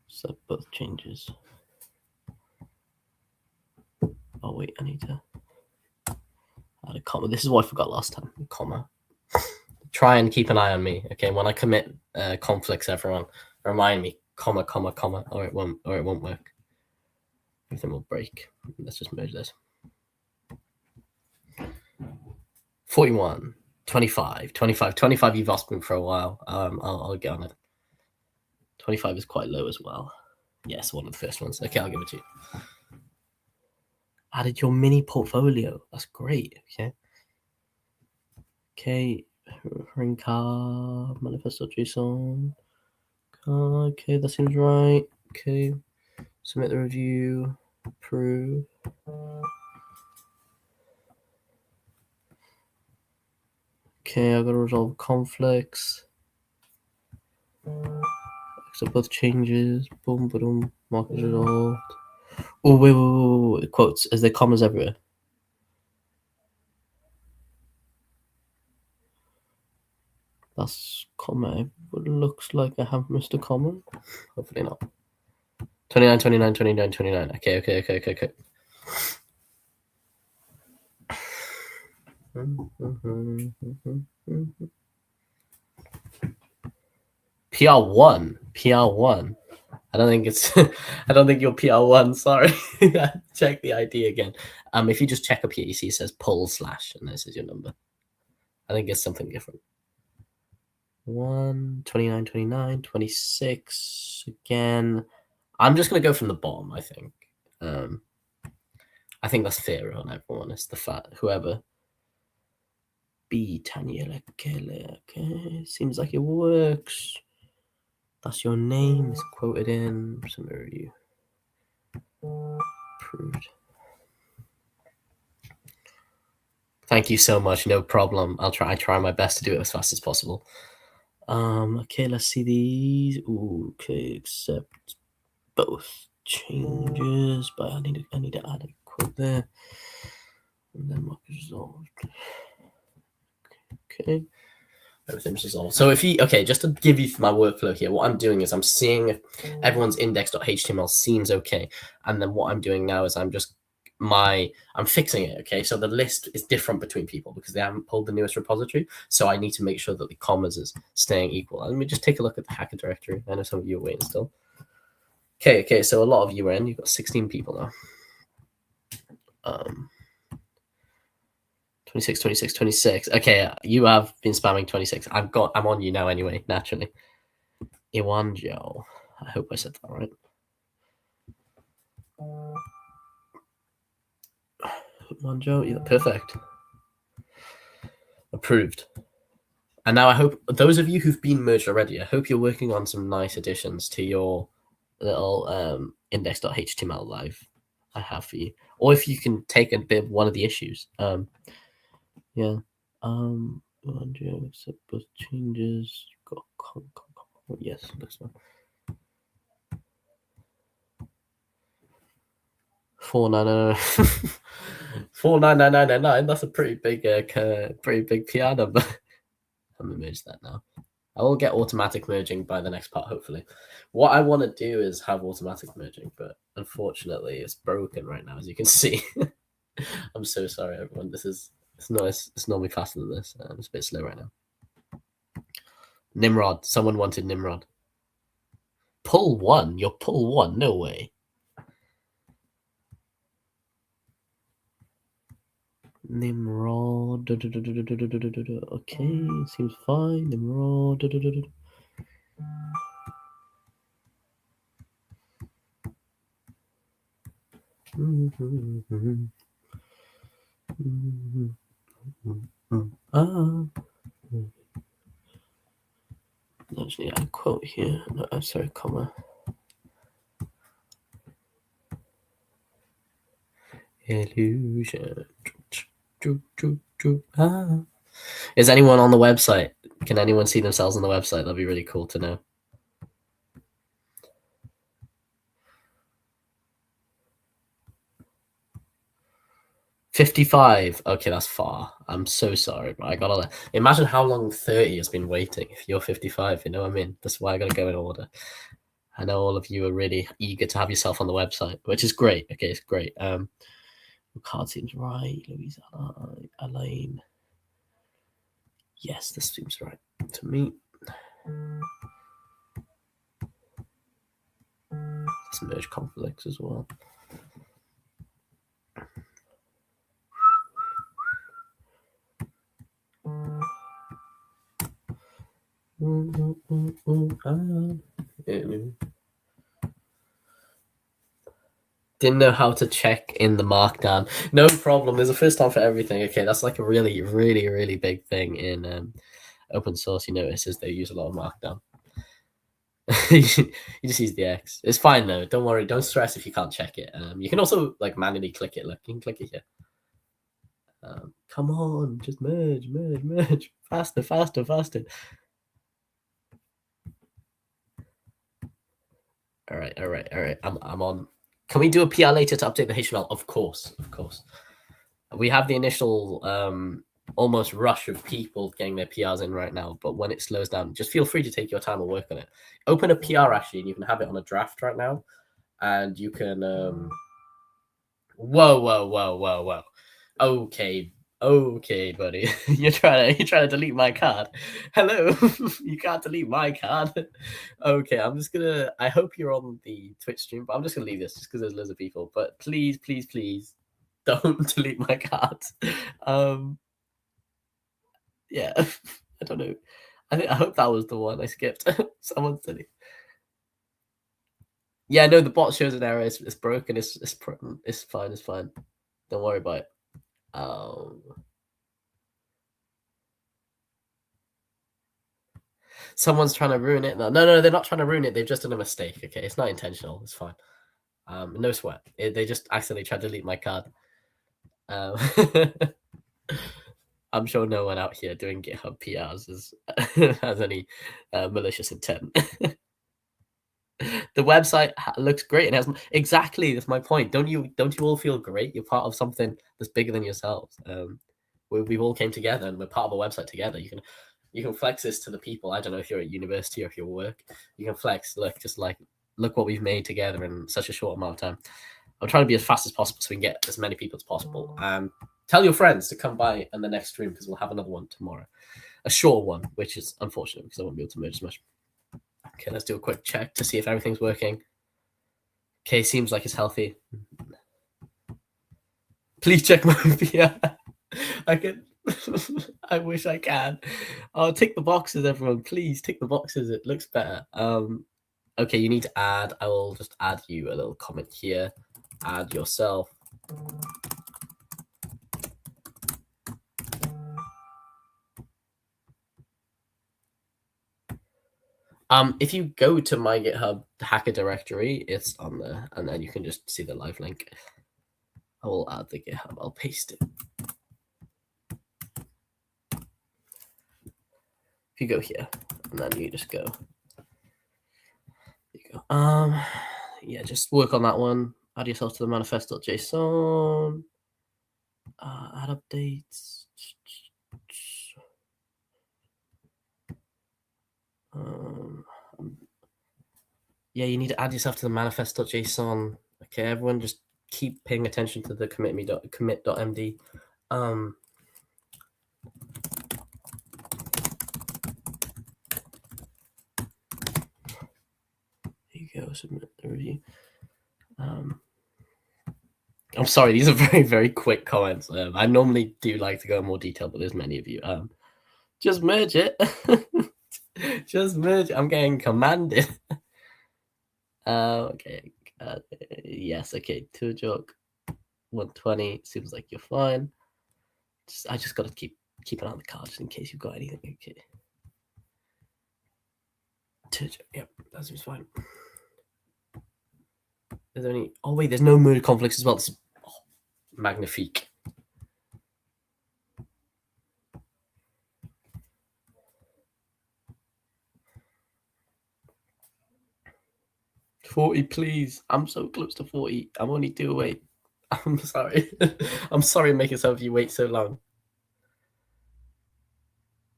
Set both changes. Oh wait, I need to add a comma. This is what I forgot last time. Comma. Try and keep an eye on me. Okay, when I commit conflicts, everyone remind me. Comma, comma, comma, or it won't work. Everything will break. Let's just merge this. 41, 25, 25, 25. You've asked me for a while. I'll get on it. 25 is quite low as well. Yes, one of the first ones. Okay, I'll give it to you. Added your mini portfolio. That's great. Okay, ring car, manifesto.json. Okay, that seems right. Okay, submit the review. Approve. Okay, I've got to resolve conflicts. Accept both changes. Boom, boom. Market resolved. Oh, wait. Quotes. Is there commas everywhere? That's comma. It looks like I have missed a comma. Hopefully not. 29, 29, 29, 29. Okay. PR1. I don't think it's. I don't think you're PR1. Sorry. Check the ID again. If you just check up here, you see it says pull / and this is your number. I think it's something different. 1, 29, 29, 26 again. I'm just gonna go from the bottom. I think. I think that's fair on everyone. It's the fact whoever. B Tanya Kele. Okay, seems like it works. That's your name. It's quoted in. Submit review. Approved. Thank you so much. No problem. I try my best to do it as fast as possible. Okay, let's see these. Ooh, okay, accept both changes, but I need to add a quote there. And then mark is resolved. Okay. Everything's resolved. So just to give you my workflow here, what I'm doing is I'm seeing if everyone's index.html seems okay. And then what I'm doing now is I'm fixing it. Okay. So the list is different between people because they haven't pulled the newest repository. So I need to make sure that the commas is staying equal. Let me just take a look at the hacker directory. I know some of you are waiting still. Okay. So a lot of you are in. You've got 16 people now. 26. Okay, you have been spamming 26. I'm on you now anyway, naturally. Iwanjo. I hope I said that right. Iwanjo, yeah, perfect. Approved. And now I hope those of you who've been merged already, I hope you're working on some nice additions to your little index.html live I have for you. Or if you can take a bit of one of the issues. Yeah. Accept both changes. Yes, that's one. 49999. That's a pretty big PR number. I'm gonna merge that now. I will get automatic merging by the next part, hopefully. What I want to do is have automatic merging, but unfortunately, it's broken right now, as you can see. I'm so sorry, everyone. It's normally faster than this. It's a bit slow right now. Nimrod. Someone wanted Nimrod. Pull 1. You're pull 1. No way. Nimrod. Okay, seems fine. Nimrod. I just need a quote here. No, I'm sorry, comma. Illusion. Is anyone on the website? Can anyone see themselves on the website? That'd be really cool to know. $55. Okay, that's far. I'm so sorry, but I gotta imagine how long 30 has been waiting. If you're 55, you know what I mean? That's why I gotta go in order. I know all of you are really eager to have yourself on the website, which is great. Okay, it's great. Your card seems right, Louise, Elaine. Yes, this seems right to me. Let's merge conflicts as well. Didn't know how to check in the markdown. No problem. There's a first time for everything. Okay, that's like a really, really, really big thing in open source. You notice is they use a lot of markdown. You just use the X. It's fine though. Don't worry. Don't stress if you can't check it. You can also like manually click it. Look, you can click it here. Come on, just merge, faster, faster, faster. All right. I'm on. Can we do a PR later to update the HTML? Of course. We have the initial almost rush of people getting their PRs in right now, but when it slows down, just feel free to take your time and work on it. Open a PR actually, and you can have it on a draft right now, and you can. Whoa. Okay, buddy. You're trying to delete my card. Hello, you can't delete my card. Okay, I'm just gonna. I hope you're on the Twitch stream, but I'm just gonna leave this just because there's loads of people. But please, don't delete my card. Yeah, I don't know. I hope that was the one I skipped. Someone said it. Yeah, no, the bot shows an error. It's broken. It's fine. It's fine. Don't worry about it. Someone's trying to ruin it. No, they're not trying to ruin it. They've just done a mistake. Okay, it's not intentional. It's fine. No sweat. They just accidentally tried to delete my card. I'm sure no one out here doing GitHub PRs has any malicious intent. The website looks great and has exactly. That's my point. Don't you all feel great? You're part of something that's bigger than yourselves. We've all came together and we're part of a website together. You can flex this to the people. I don't know if you're at university or if you work. You can flex. Look what we've made together in such a short amount of time. I'm trying to be as fast as possible so we can get as many people as possible. Tell your friends to come by in the next stream because we'll have another one tomorrow. A short one, which is unfortunate because I won't be able to merge as much. Okay, let's do a quick check to see if everything's working. Okay, seems like it's healthy. Please check my PR. I can. I wish I can. Oh, tick the boxes, everyone. Please tick the boxes. It looks better. Okay, you need to add. I will just add you a little comment here. Add yourself. If you go to my GitHub hacker directory, it's on there, and then you can just see the live link. I will add the GitHub. I'll paste it. If you go here, and then you just go. There you go. Yeah, just work on that one. Add yourself to the manifest.json. Add updates. Yeah, you need to add yourself to the manifest.json. Okay, everyone just keep paying attention to the commit.md. Here you go, submit the review. I'm sorry, these are very, very quick comments. I normally do like to go in more detail, but there's many of you. Just merge it. Just merge. I'm getting commanded. Okay. Yes. Okay. 2 joke. 120. Seems like you're fine. I just got to keep an eye on the card just in case you've got anything. Okay. Yep, that seems fine. Is there any? Oh wait, there's no mood conflicts as well. This is magnifique. $40, please. I'm so close to 40. I'm only 2 away. I'm sorry. I'm sorry making some of you wait so long.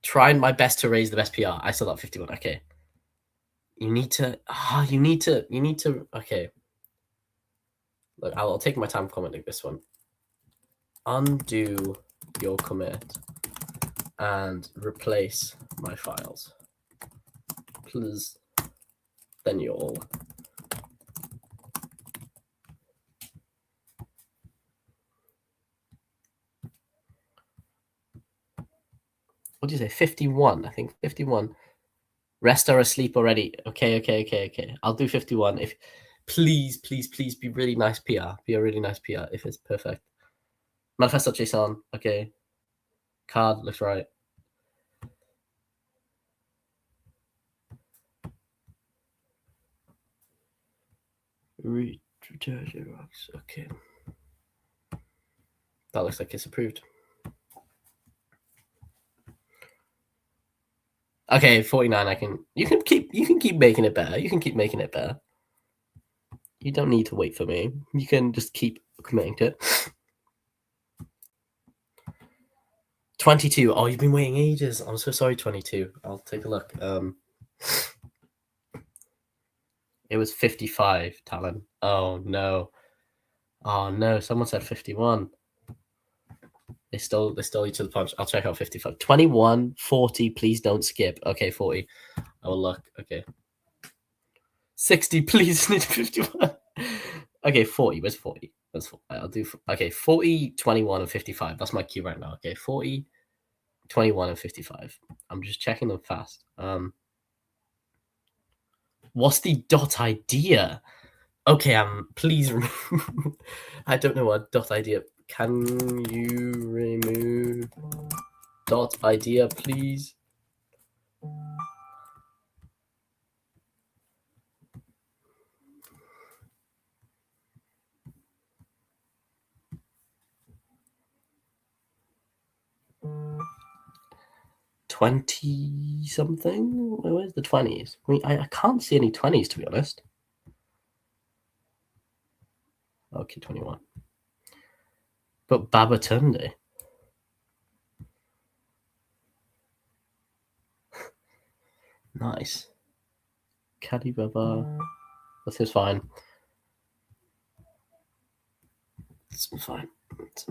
Trying my best to raise the best PR. I still got 51. Okay. You need to. You need to. Okay. Look, I'll take my time commenting this one. Undo your commit and replace my files. Please. Then you'll. What do you say? 51. I think 51. Rest are asleep already. Okay. I'll do 51. If please be really nice PR. Be a really nice PR if it's perfect. Manifesto.json. Okay. Card looks right. Okay. That looks like it's approved. Okay, 49. You can keep making it better. You can keep making it better. You don't need to wait for me. You can just keep committing to it. 22. Oh, you've been waiting ages. I'm so sorry, 22. I'll take a look. It was 55, Talon. Oh no. Someone said 51. They stole each of the punch. I'll check out 55. 21, 40, please don't skip. Okay, 40. I will look. Okay. 60, please need 51. Okay, 40. Where's 40? That's 40. I'll do. Okay, 40, 21, and 55. That's my queue right now. Okay, 40, 21, and 55. I'm just checking them fast. What's the dot idea? Okay, please remove. I don't know what dot idea. Can you remove dot idea, please? $20-something? Where's the 20s? I mean, I can't see any 20s, to be honest. Okay, 21. But Babatunde. Nice. Caddy Baba. This is fine. It's fine. It's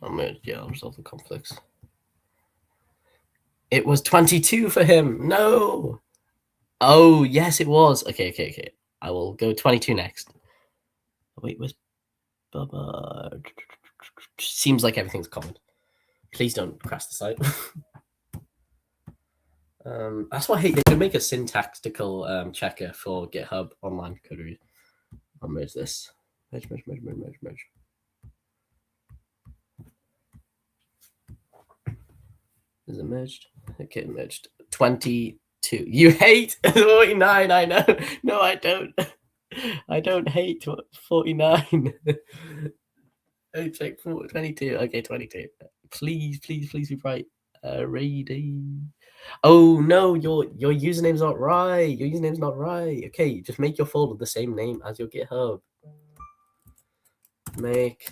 I'll resolve the conflicts. It was 22 for him. No. Oh, yes, it was. Okay. I will go 22 next. Wait, where's Baba? Seems like everything's common. Please don't crash the site. That's why I hate. They could make a syntactical checker for GitHub online code review. I'll merge this. Merge. Is it merged? Okay, merged. 22. You hate 49. I know. No, I don't. I don't hate 49. I check 22. Okay, 22. Please be right. Ready. Oh no, your username's not right. Your username's not right. Okay, just make your folder the same name as your GitHub. Make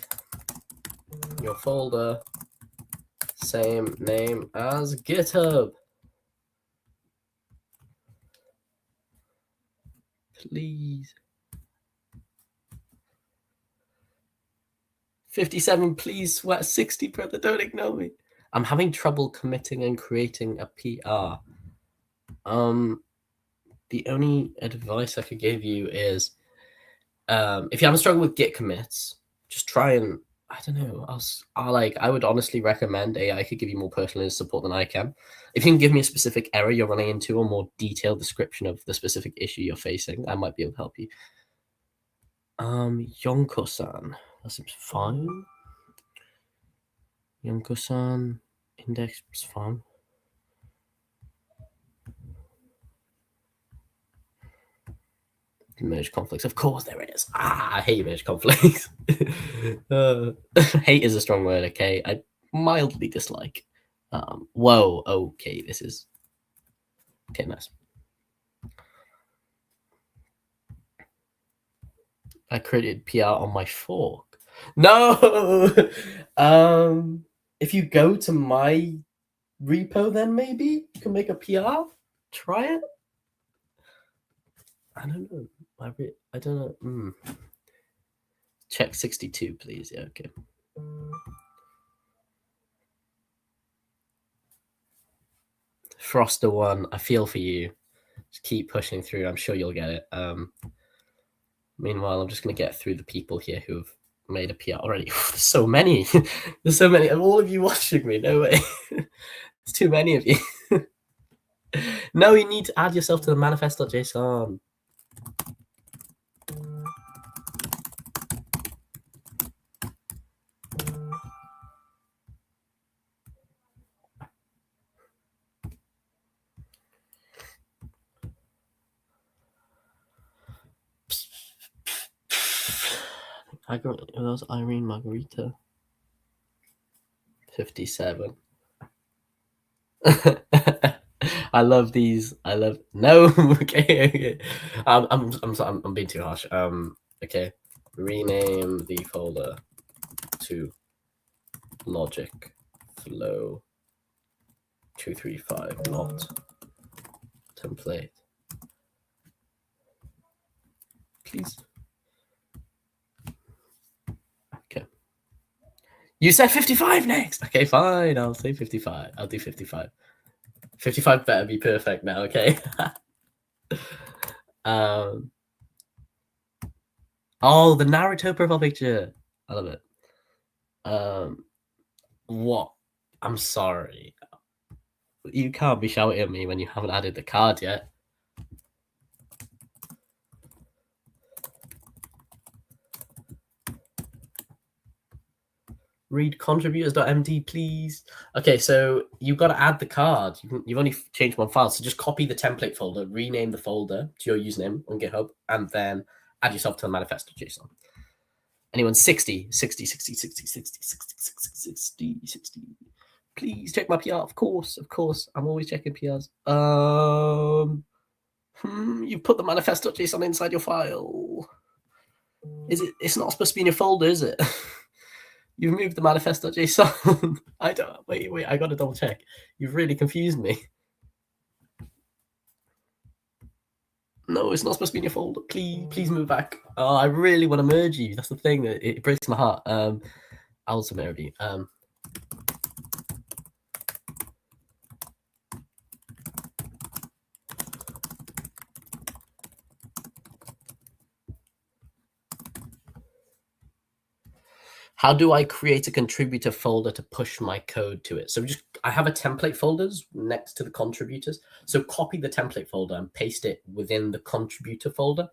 your folder same name as GitHub. Please. 57, please sweat. 60, brother, don't ignore me. I'm having trouble committing and creating a PR. The only advice I could give you is if you haven't struggled with Git commits, just try and I don't know. I would honestly recommend AI could give you more personalized support than I can. If you can give me a specific error you're running into or more detailed description of the specific issue you're facing, I might be able to help you. Yonko-san, that seems fine. Yonko-san index is fine. Merge conflicts. Of course there is. I hate merge conflicts. Hate is a strong word, okay? I mildly dislike. Whoa, okay, this is... Okay, nice. I created PR on my fork. No! If you go to my repo, then maybe you can make a PR? Try it? I don't know. I don't know. Check 62, please. Yeah, okay. Froster 1, I feel for you. Just keep pushing through. I'm sure you'll get it. Meanwhile, I'm just going to get through the people here who have made a PR already. There's so many. There's so many. And all of you watching me. No way. There's too many of you. No, you need to add yourself to the manifest.json. It was Irene Margarita. 57. I love these. I love no. Okay. I'm being too harsh. Okay. Rename the folder to logic flow 235 not template. Please. Okay. You said 55 next. Okay, fine. I'll say 55. I'll do 55. 55 better be perfect now, okay? Oh, the Naruto profile picture. I love it. What? I'm sorry. You can't be shouting at me when you haven't added the card yet. Read contributors.md, please. Okay, so you've got to add the card. You've only changed one file, so just copy the template folder, rename the folder to your username on GitHub, and then add yourself to the manifest.json. Anyone 60. Please check my PR. Of course. I'm always checking PRs. You put the manifest.json inside your file. Is it? It's not supposed to be in your folder, is it? You've moved the manifest.json. I don't. Wait. I got to double check. You've really confused me. No, it's not supposed to be in your folder. Please move back. Oh, I really want to merge you. That's the thing. It breaks my heart. I'll also merge you. How do I create a contributor folder to push my code to it? So I have a template folders next to the contributors. So copy the template folder and paste it within the contributor folder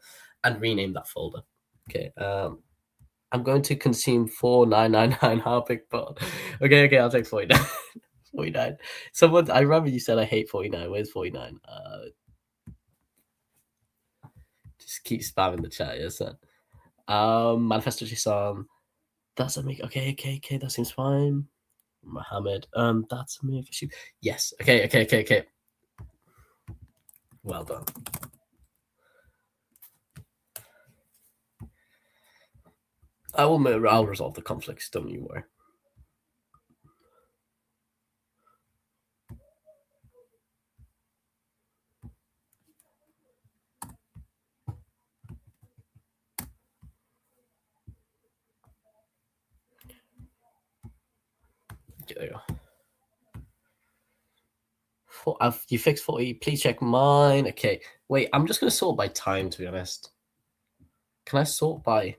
and rename that folder. Okay. I'm going to consume 4999 Harpic, but okay, I'll take 49. 49. I remember you said I hate 49. Where's 49? Just keep spamming the chat, yes, sir. Manifesto.json. That's a make. Okay. That seems fine. Mohammed. That's a make issue. Yes. Okay. Well done. I'll resolve the conflicts. Don't you worry. Okay, there you go. You fixed 40. Please check mine. Okay. Wait, I'm just going to sort by time, to be honest. Can I sort by...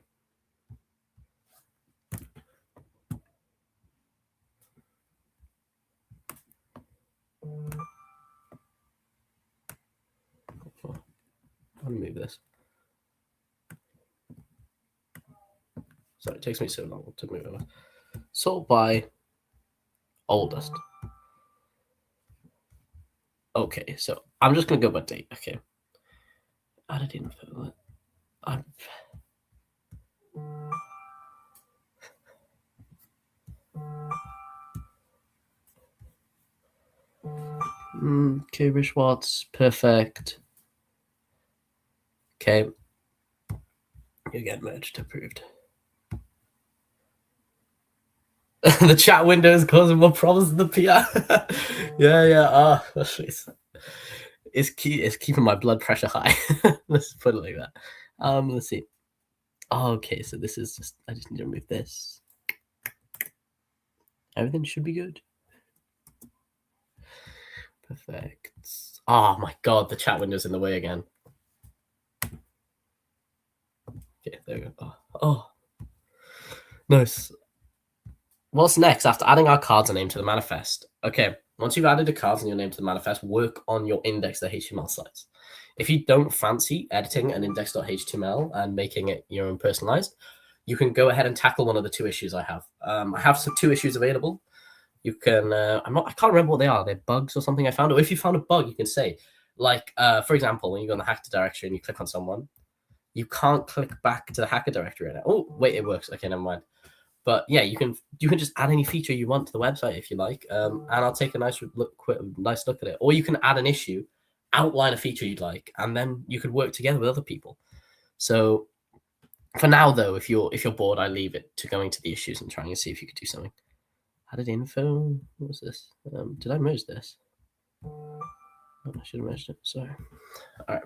Let me move this. Sorry, it takes me so long to move it. Sort by Oldest. Okay, so I'm just gonna go by date. Okay. Added info. I'm... Okay, Rich Watts, perfect. Okay. You get merged, approved. The chat window is causing more problems than the PR. yeah. It's keeping my blood pressure high. Let's put it like that. Let's see. Oh, okay, so this is just, I just need to remove this. Everything should be good. Perfect. Oh my god, the chat window's in the way again. Okay, there we go. Oh. Nice. What's next after adding our cards and name to the manifest? Okay, once you've added the cards and your name to the manifest, work on your index.html sites. If you don't fancy editing an index.html and making it your own personalized, you can go ahead and tackle one of the two issues I have. I have some 2 issues available. You can, I can't remember what they are. They're bugs or something I found. Or if you found a bug, you can say, like, for example, when you go in the hacker directory and you click on someone, you can't click back to the hacker directory right now. Oh, wait, it works. Okay, never mind. But yeah, you can just add any feature you want to the website if you like, and I'll take a nice look at it. Or you can add an issue, outline a feature you'd like, and then you could work together with other people. So for now, though, if you're bored, I leave it to going to the issues and trying to see if you could do something. Added info. What was this? Did I merge this? Oh, I should have merged it. Sorry. All right.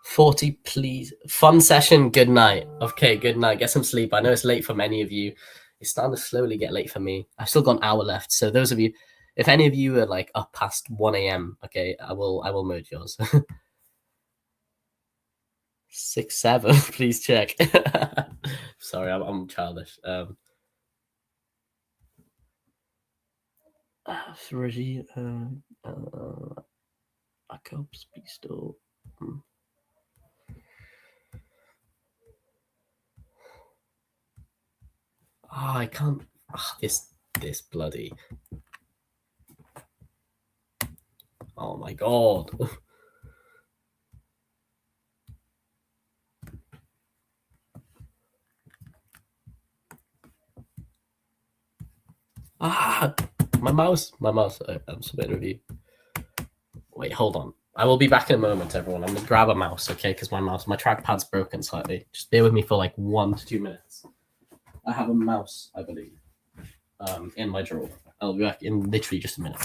40, please. Fun session. Good night. Okay, good night. Get some sleep. I know it's late for many of you. It's starting to slowly get late for me. I've still got an hour left. So those of you, if any of you are like up past 1 a.m., okay, I will merge yours. 6, 7. Please check. Sorry, I'm childish. Reggie, I can't speak still. Oh, I can't. Oh, this bloody. Oh my god. My mouse. I'm submitting a review. Wait, hold on. I will be back in a moment, everyone. I'm gonna grab a mouse, okay? Because my trackpad's broken slightly. Just bear with me for like 1 to 2 minutes. I have a mouse, I believe, in my drawer. I'll be back in literally just a minute.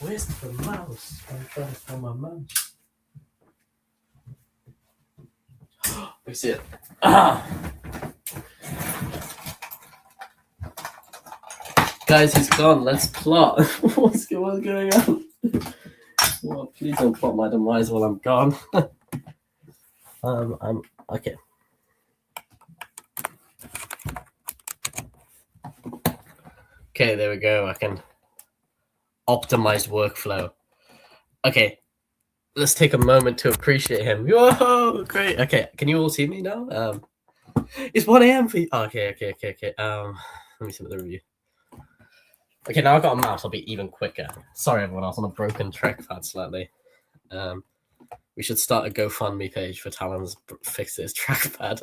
Where's the mouse? I'm trying to find my mouse. We see it. Guys, he's gone. Let's plot. What's going on? Well, please don't plot my demise while I'm gone. I'm okay. Okay, there we go. I can optimize workflow. Okay, let's take a moment to appreciate him. Whoa, great. Okay, can you all see me now? It's 1 a.m. for you. Oh, okay. Let me see the review. Okay, now I've got a mouse. I'll be even quicker. Sorry, everyone. I was on a broken trackpad slightly. We should start a GoFundMe page for Talon's fix his trackpad.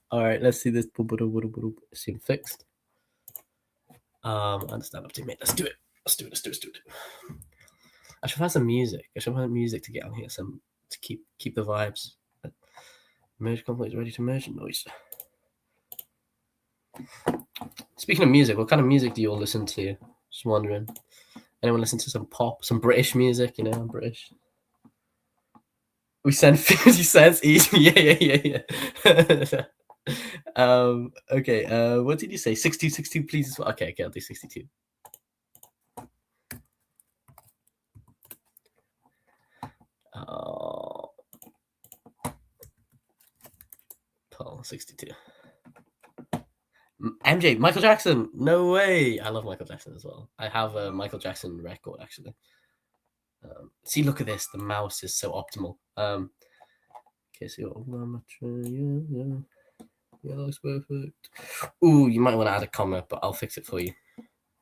All right, let's see this. Seem fixed. Understand optimate. Let's do it. I should find some music. I should find music to get on here, some to keep the vibes. Merge conflict ready to merge noise. Speaking of music, what kind of music do you all listen to? Just wondering. Anyone listen to some pop, some British music? You know, I'm British. We send 50 cents each. Yeah. Okay. What did you say? 62, 62, please. Okay. I'll do 62. Oh, Paul, 62. MJ, Michael Jackson. No way. I love Michael Jackson as well. I have a Michael Jackson record actually. See, look at this. The mouse is so optimal. Okay, so yeah, looks perfect. Ooh, you might want to add a comma, but I'll fix it for you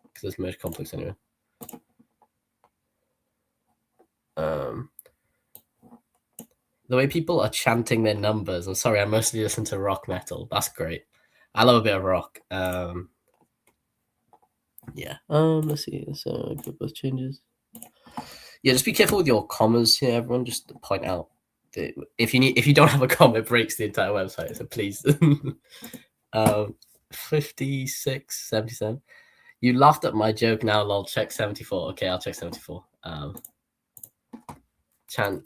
because there's merge complex anyway. The way people are chanting their numbers. I'm sorry, I mostly listen to rock metal. That's great. I love a bit of rock. Yeah. Let's see. So both changes. Yeah, just be careful with your commas here, everyone. Just to point out that if you don't have a comma, it breaks the entire website. So please. 56, 77. You laughed at my joke now, lol. Check 74. Okay, I'll check 74. Chan.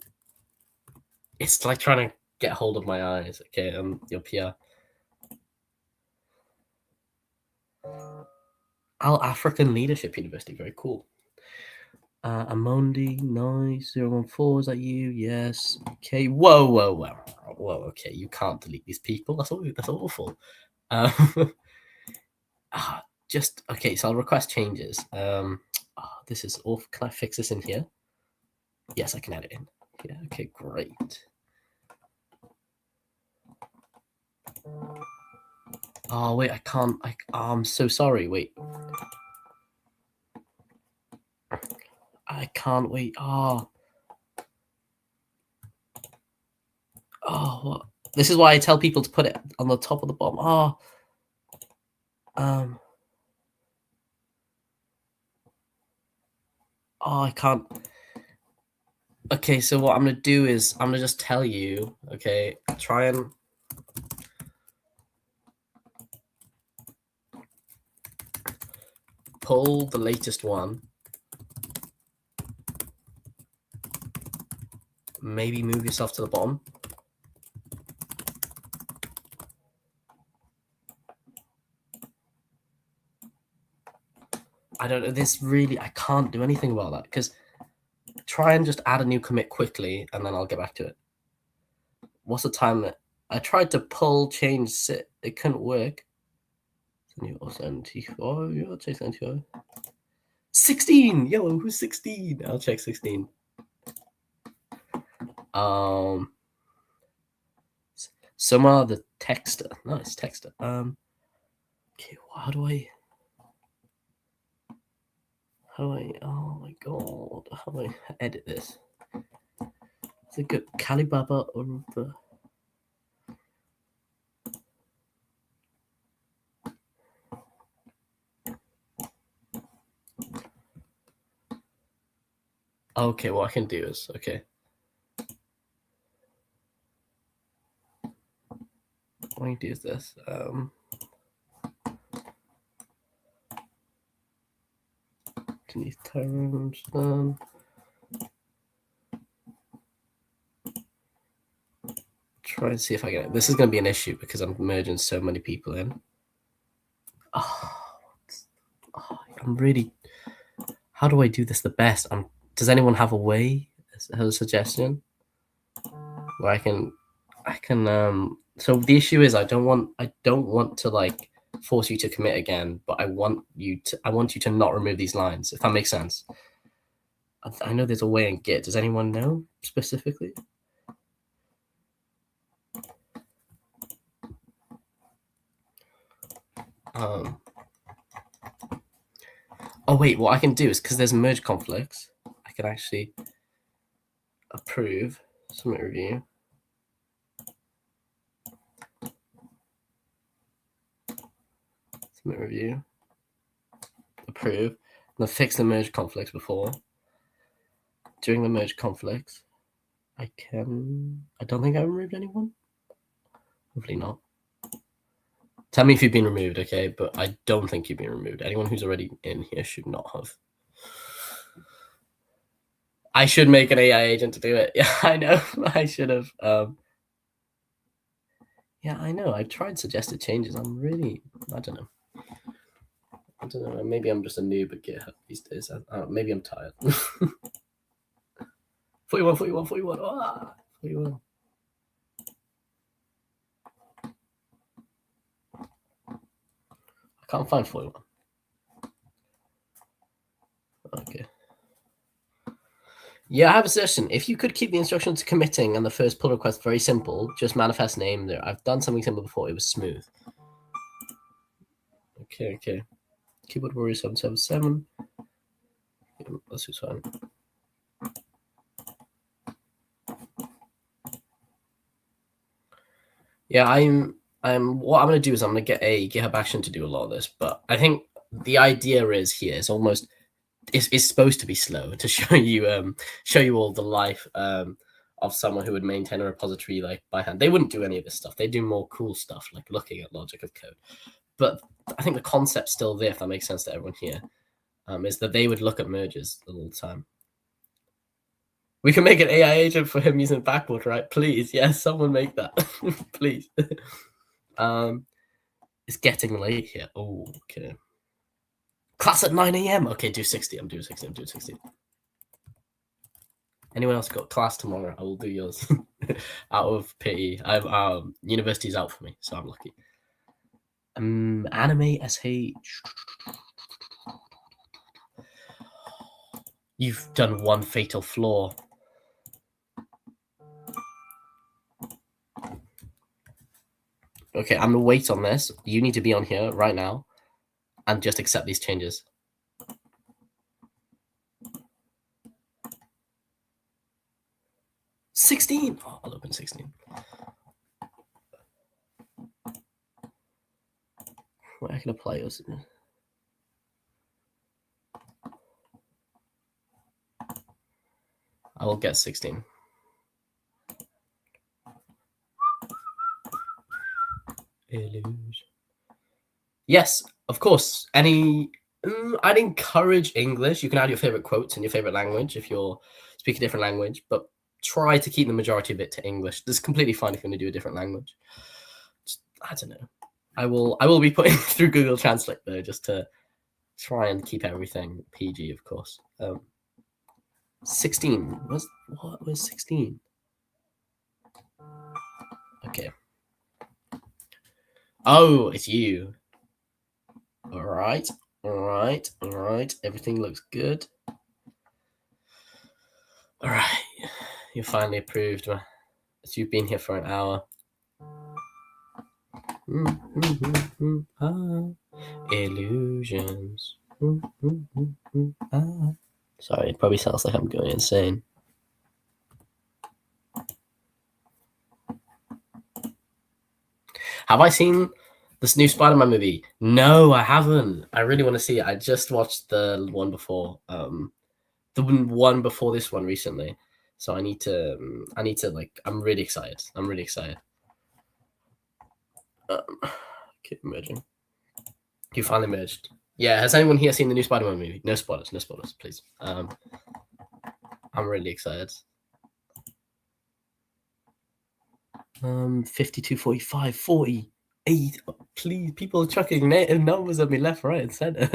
It's like trying to get hold of my eyes. Okay, your PR. Al African Leadership University, very cool. Amondi, nice. 014, is that you? Yes. Okay. Whoa. Okay, you can't delete these people. That's awful. Just okay. So I'll request changes. This is awful. Can I fix this in here? Yes, I can add it in. Yeah. Okay. Great. Oh wait, I can't. I'm so sorry. Wait. I can't wait. Oh, what? This is why I tell people to put it on the top of the bottom. I can't. Okay, so what I'm gonna do is I'm gonna just tell you. Okay, try and pull the latest one. Maybe move yourself to the bottom. I don't know. This really, I can't do anything about that because try and just add a new commit quickly and then I'll get back to it. What's the time that I tried to pull change sit? It couldn't work. 75. Yeah, I'll check 75. 16. Yo, who's 16? I'll check 16. Summer the texter. Nice texter. Okay, how do I? Oh my god, how do I edit this? Is it good? Kalibaba or the? Okay, what I can do is okay. What I can do is this. Can you terms done? Try and see if I get it. This is going to be an issue because I'm merging so many people in. I'm really. How do I do this the best? Does anyone have a way? Have a suggestion? Where I can. So the issue is I don't want to like force you to commit again, but I want you to not remove these lines. If that makes sense. I know there's a way in Git. Does anyone know specifically? Oh wait, what I can do is because there's merge conflicts, I can actually approve, submit review. Submit review. Approve. And I've fixed the merge conflicts before. During the merge conflicts, I don't think I removed anyone. Hopefully not. Tell me if you've been removed, okay? But I don't think you've been removed. Anyone who's already in here should not have. I should make an AI agent to do it. Yeah, I know. I should have. Yeah, I know. I've tried suggested changes. I don't know. I don't know. Maybe I'm just a noob at GitHub these days. Maybe I'm tired. 41, 41, 41. Ah, 41. I can't find 41. Okay. Yeah, I have a suggestion. If you could keep the instruction to committing and the first pull request very simple, just manifest name there. I've done something simple before. It was smooth. Okay. Keyboard warrior 777. That's who's fine. Yeah, what I'm gonna do is I'm gonna get a GitHub action to do a lot of this, but I think the idea is here is almost it's supposed to be slow to show you all the life of someone who would maintain a repository like by hand. They wouldn't do any of this stuff. They do more cool stuff like looking at logic of code. But I think the concept's still there, if that makes sense to everyone here, is that they would look at merges all the time. We can make an AI agent for him using backboard, right? Please, yes, someone make that, please. It's getting late here. Oh, okay. Class at 9 a.m. Okay, do 60. I'm doing 60. Anyone else got class tomorrow? I will do yours. Out of pity. University's out for me, so I'm lucky. Anime SH. You've done one fatal flaw. Okay, I'm gonna wait on this. You need to be on here right now and just accept these changes. $16. Oh, I'll open 16. Where I can apply yours. I will get 16. Yes, of course. I'd encourage English. You can add your favorite quotes in your favorite language if you're speaking a different language, but try to keep the majority of it to English. This is completely fine if you want to do a different language. I don't know. I will be putting through Google Translate though, just to try and keep everything PG, of course. 16. What was 16? Okay. Oh, it's you. All right. Everything looks good. All right. You're finally approved. So you've been here for an hour. Illusions. Sorry, it probably sounds like I'm going insane. Have I seen this new Spider-Man movie? No, I haven't. I really want to see it. I just watched the one before, the one before this one recently. So I need to I'm really excited. Okay, merging. You finally merged. Yeah, has anyone here seen the new Spider-Man movie? No spoilers, please. I'm really excited. 52, 45, 48. Please, people are chucking numbers at me left, right, and center.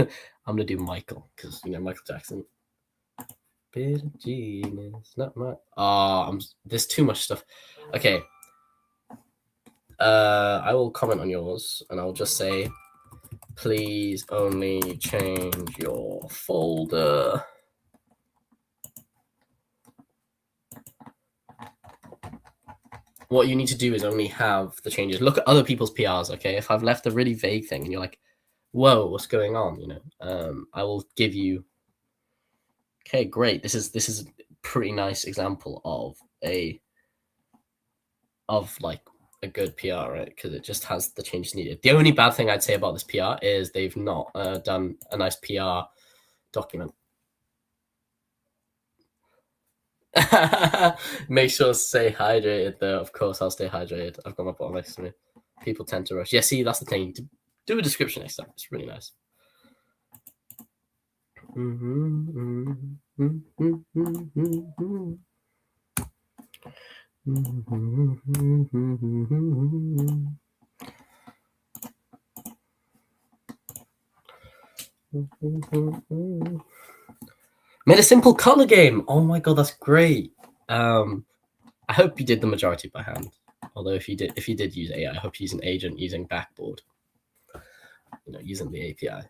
I'm gonna do Michael because Michael Jackson. Bit of genius, not much. There's too much stuff. Okay. I will comment on yours, and I'll just say, please only change your folder. What you need to do is only have the changes. Look at other people's PRs, okay? If I've left a really vague thing and you're like, whoa, what's going on? I will give you. Okay, great. This is a pretty nice example of a good PR, right? Because it just has the changes needed. The only bad thing I'd say about this PR is they've not done a nice PR document. Make sure to stay hydrated though. Of course, I'll stay hydrated. I've got my bottle next to me. People tend to rush. Yeah, see, that's the thing. Do a description next time. It's really nice. Made a simple color game. Oh my god, that's great. I hope you did the majority by hand. Although if you did use AI, I hope you use an agent using Backboard. Using the API.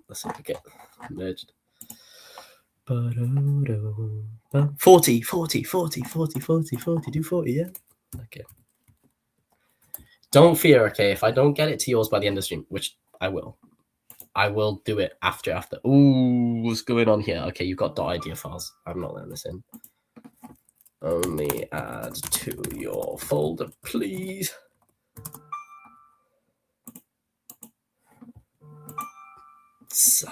Let's see if we get merged. 40, 40, 40, 40, 40, 40, do 40, yeah? Okay. Don't fear, okay? If I don't get it to yours by the end of the stream, which I will do it after. Ooh, what's going on here? Okay, you've got .idea files. I'm not letting this in. Only add to your folder, please. So,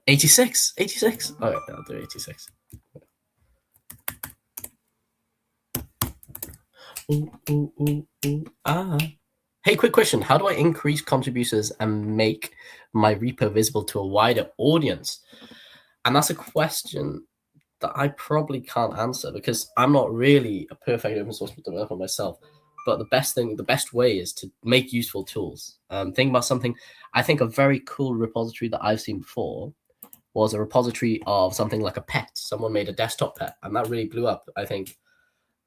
86. All right, I'll do 86. Hey, quick question. How do I increase contributors and make my repo visible to a wider audience? And that's a question that I probably can't answer because I'm not really a perfect open source developer myself. But the best way is to make useful tools. Think about something. I think a very cool repository that I've seen before was a repository of something like a pet. Someone made a desktop pet, and that really blew up. I think.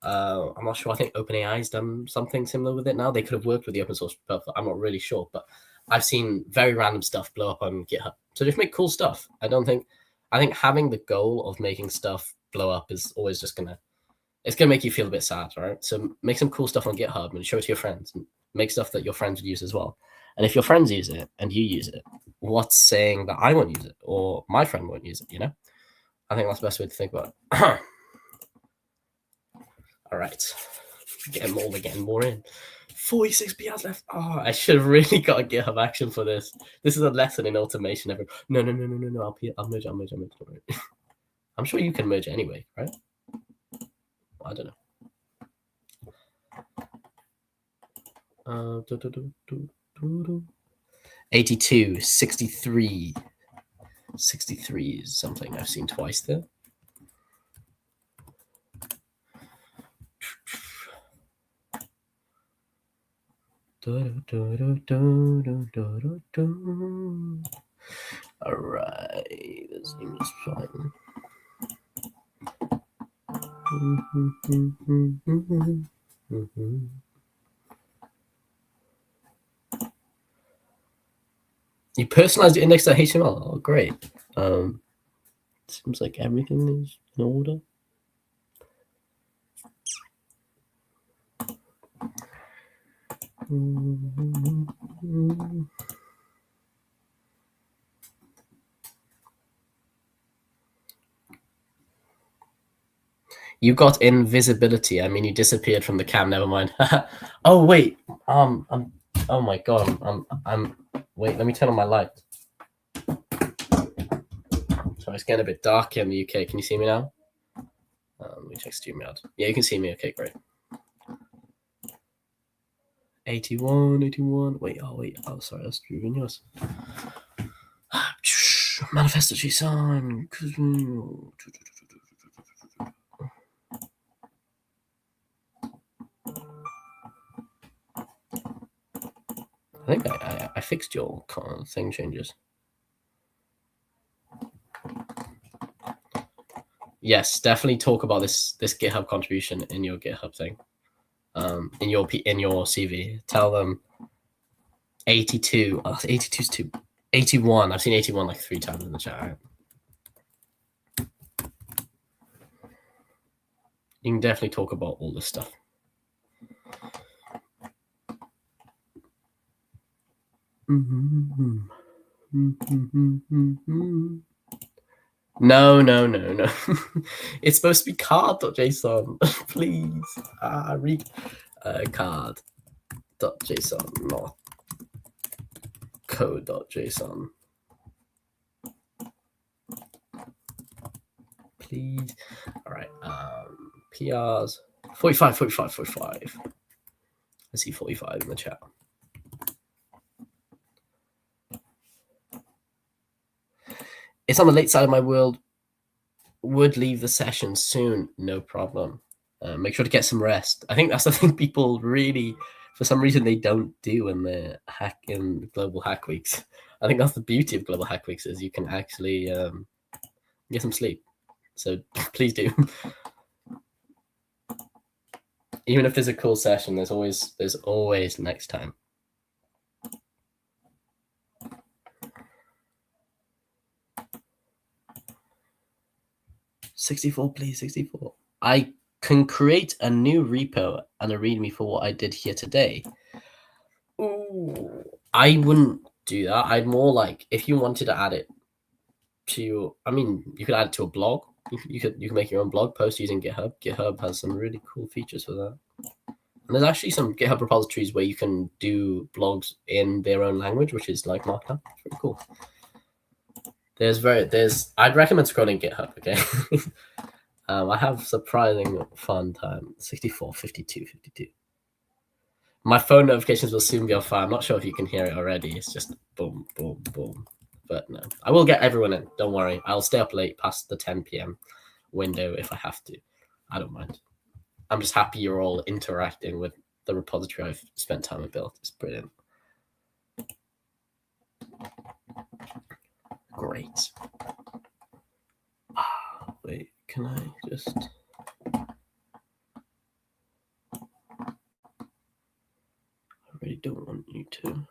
I'm not sure. I think OpenAI's done something similar with it now. They could have worked with the open source developer. I'm not really sure, but I've seen very random stuff blow up on GitHub. So just make cool stuff. I think having the goal of making stuff blow up is always just it's gonna make you feel a bit sad, right? So make some cool stuff on GitHub and show it to your friends, and make stuff that your friends would use as well. And if your friends use it and you use it, what's saying that I won't use it or my friend won't use it? I think that's the best way to think about it. All right, getting more in. 46 PRs left. Oh, I should have really got a GitHub action for this. This is a lesson in automation. No. I'll merge. I'm sure you can merge anyway, right? I don't know. 82, 63. 63 is something I've seen twice there. All right, this seems fine. You personalized your index.html. Oh, great. Seems like everything is in order. You got invisibility. I mean, you disappeared from the cam. Never mind. Oh wait. Oh my god. I'm. Wait. Let me turn on my light. So it's getting a bit dark in the UK. Can you see me now? Let me check StreamYard. Yeah, you can see me. Okay, great. 81. Wait. Oh, sorry. That's Drew yours. Manifesto JSON. I think I fixed your thing changes. Yes, definitely talk about this GitHub contribution in your GitHub thing. In your CV. Tell them 82. 82 is too. 81. I've seen 81 like 3 times in the chat. Right? You can definitely talk about all this stuff. No. It's supposed to be card.json. Please. Read card.json, not code.json. Please. All right. PRs. 45. I see 45 in the chat. It's on the late side of my world. Would leave the session soon. No problem. Make sure to get some rest. I think that's the thing people really, for some reason, they don't do when they're in global hack weeks. I think that's the beauty of global hack weeks is you can actually get some sleep. So please do. Even if it's a cool session, there's always next time. $64, please, $64. I can create a new repo and a README for what I did here today. Ooh, I wouldn't do that. I'd more like if you wanted to add it to. I mean, you could add it to a blog. You can make your own blog post using GitHub. GitHub has some really cool features for that. And there's actually some GitHub repositories where you can do blogs in their own language, which is like Markdown. It's pretty cool. I'd recommend scrolling GitHub, okay? I have surprising fun time. 64, 52, 52. My phone notifications will soon be off fire. I'm not sure if you can hear it already. It's just boom, boom, boom. But no, I will get everyone in. Don't worry. I'll stay up late past the 10 p.m. window if I have to. I don't mind. I'm just happy you're all interacting with the repository I've spent time and built. It's brilliant. Great. Wait, can I just... I really don't want you to...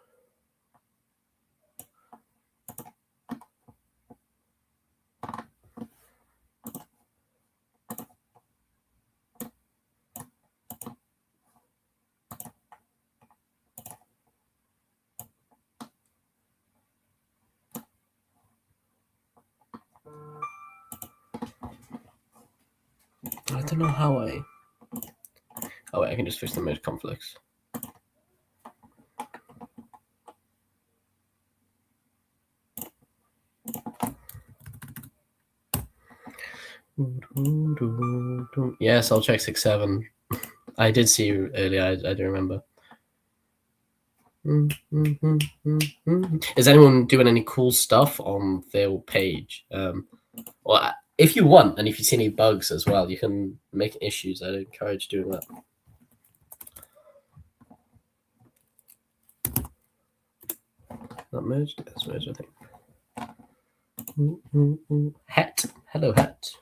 I don't know how I... Oh wait, I can just fix the merge conflicts. Yes, I'll check 6.7. I did see you earlier, I do remember. Is anyone doing any cool stuff on their page? Well, if you want, and if you see any bugs as well, you can make issues. I'd encourage doing that. Not merged? That's merged, I think. Het. Hello, Het.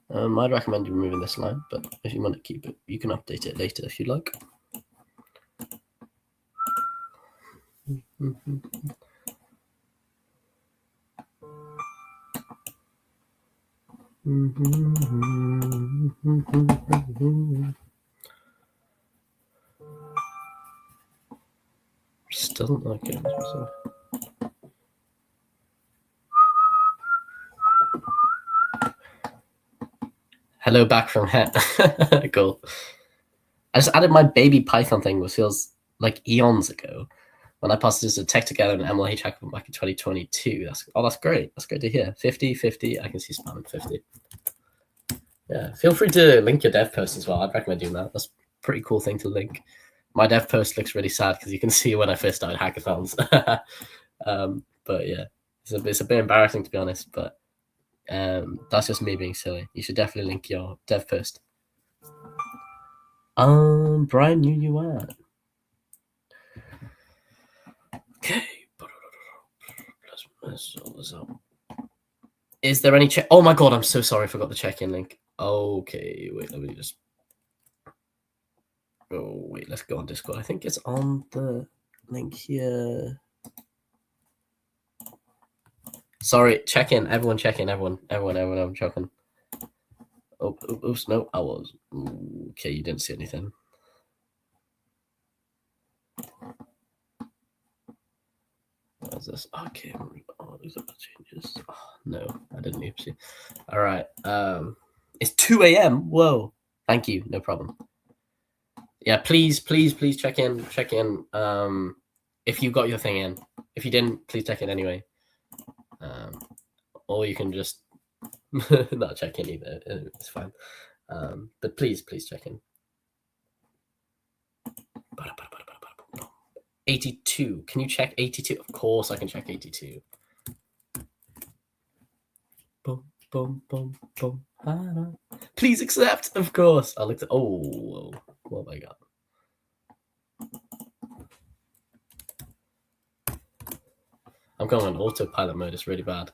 I'd recommend removing this line, but if you want to keep it, you can update it later if you like. Still not getting so. Hello back from Het. Cool. I just added my baby Python thing, which feels like eons ago. When I posted this to Tech Together and MLH Hackathon back in 2022. That's great. That's great to hear. 50, 50. I can see spamming 50. Yeah, feel free to link your dev post as well. I'd recommend doing that. That's a pretty cool thing to link. My dev post looks really sad because you can see when I first started hackathons. But yeah, it's a bit embarrassing to be honest, but that's just me being silly. You should definitely link your dev post. Brian, you are. Okay. Let's all this up. Is there any check? Oh my god, I'm so sorry. I forgot the check-in link. Okay, wait, let me just... Oh, wait, let's go on Discord. I think it's on the link here. Sorry, check in. Everyone check in. Everyone, I'm checking. Oh, oops, no, I was. Okay, you didn't see anything. What's this? Okay, oh, these other changes. Oh, no, I didn't even see. All right, it's 2 a.m. Whoa, thank you, no problem. Yeah, please check in. If you got your thing in. If you didn't, please check in anyway. Or you can just not check in either. It's fine. But please check in. 82. Can you check 82? Of course I can check 82. boom, boom, boom. Please accept, of course. I looked at. Oh, what have I got? I'm going on autopilot mode. It's really bad.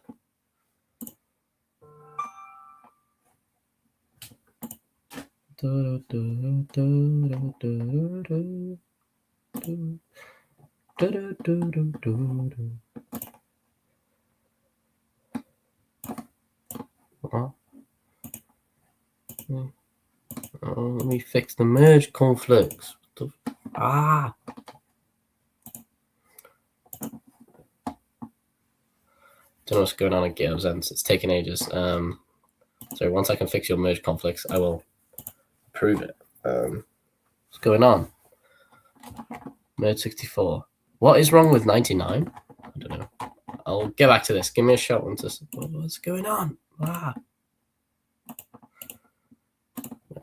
Let me fix the merge conflicts. Don't know what's going on in GitHub. It's taking ages. So once I can fix your merge conflicts, I will prove it. What's going on? Merge 64. What is wrong with 99? I don't know. I'll get back to this. Give me a shot once this. What's going on?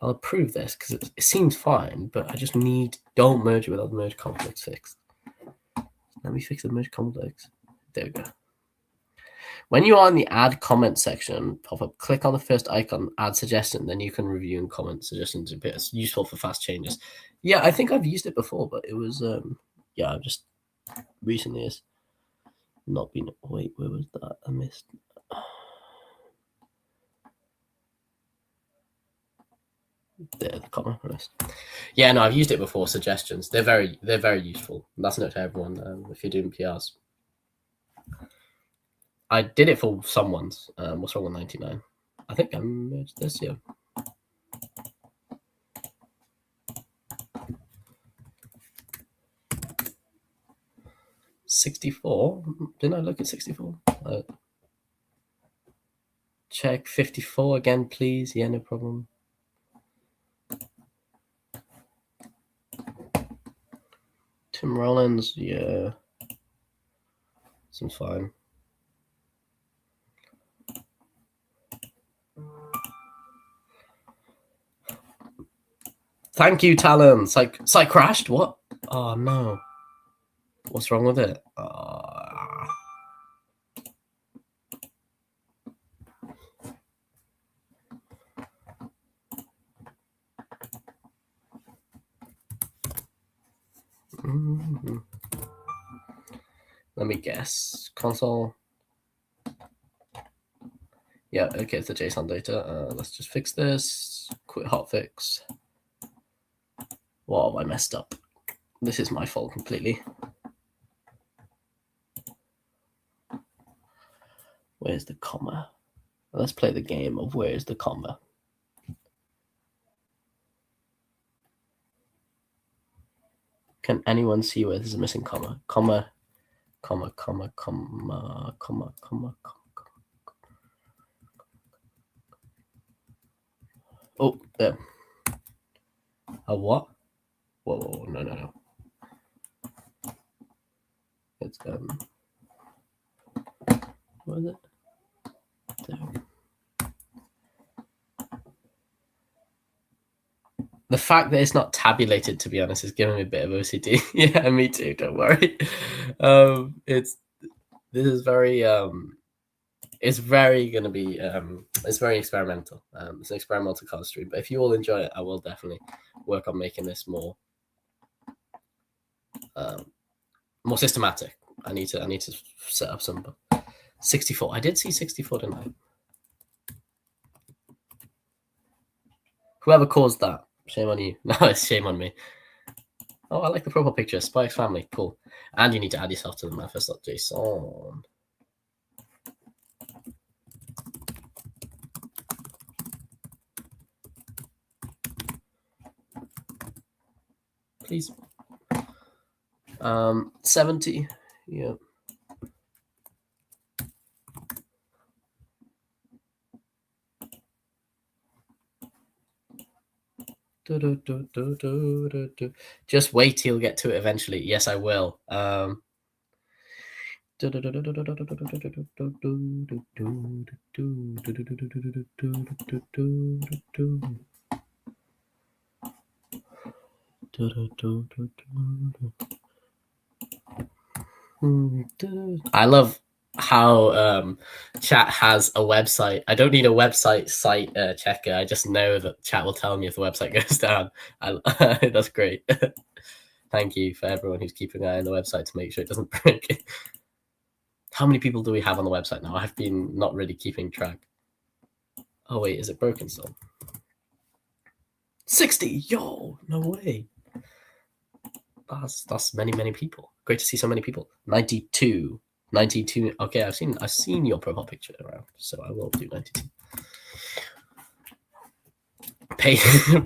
I'll approve this because it seems fine, but I just don't merge it without the merge conflicts fixed. Let me fix the merge conflicts. There we go. When you are in the add comment section, pop up, click on the first icon, add suggestion, then you can review and comment suggestions. It's useful for fast changes. Yeah, I think I've used it before, but it was, I've just recently has not been. Wait, where was that? I missed. There, the comment list. Yeah, no, I've used it before. Suggestions, they're very useful. That's not to everyone. If you're doing PRs. I did it for someone's. What's wrong with 99? I think I merged this, yeah. $64? Didn't I look at 64? Check 54 again, please. Yeah, no problem. Tim Rollins, yeah. Seems fine. Thank you, Talon. Site crashed? What? Oh, no. What's wrong with it? Let me guess. Console. Yeah, okay, it's the JSON data. Let's just fix this. Quit hotfix. What have I messed up? This is my fault completely. Where's the comma? Let's play the game of where's the comma. Can anyone see where there's a missing comma? Comma, comma, comma, comma, comma, comma, comma. Oh, there. A what? Whoa, no. It's what is it? There. The fact that it's not tabulated, to be honest, is giving me a bit of OCD. Yeah, me too. Don't worry. It's very going to be. It's very experimental. It's an experimental card stream. But if you all enjoy it, I will definitely work on making this more systematic. I need to set up some 64. I did see 64, didn't I? Whoever caused that, shame on you. No, it's shame on me. Oh, I like the profile picture. Spike's family, cool. And you need to add yourself to the manifest.json. Please. 70. Yeah. Just wait till you get to it eventually. Yes, I will. I love how chat has a website. I don't need a website site checker. I just know that chat will tell me if the website goes down. That's great. Thank you for everyone who's keeping an eye on the website to make sure it doesn't break. How many people do we have on the website now? I've been not really keeping track. Oh wait, is it broken still? 60! Yo, no way. That's many people. Great to see so many people. 92. 92. Okay, I've seen your profile picture around, so I will do 92.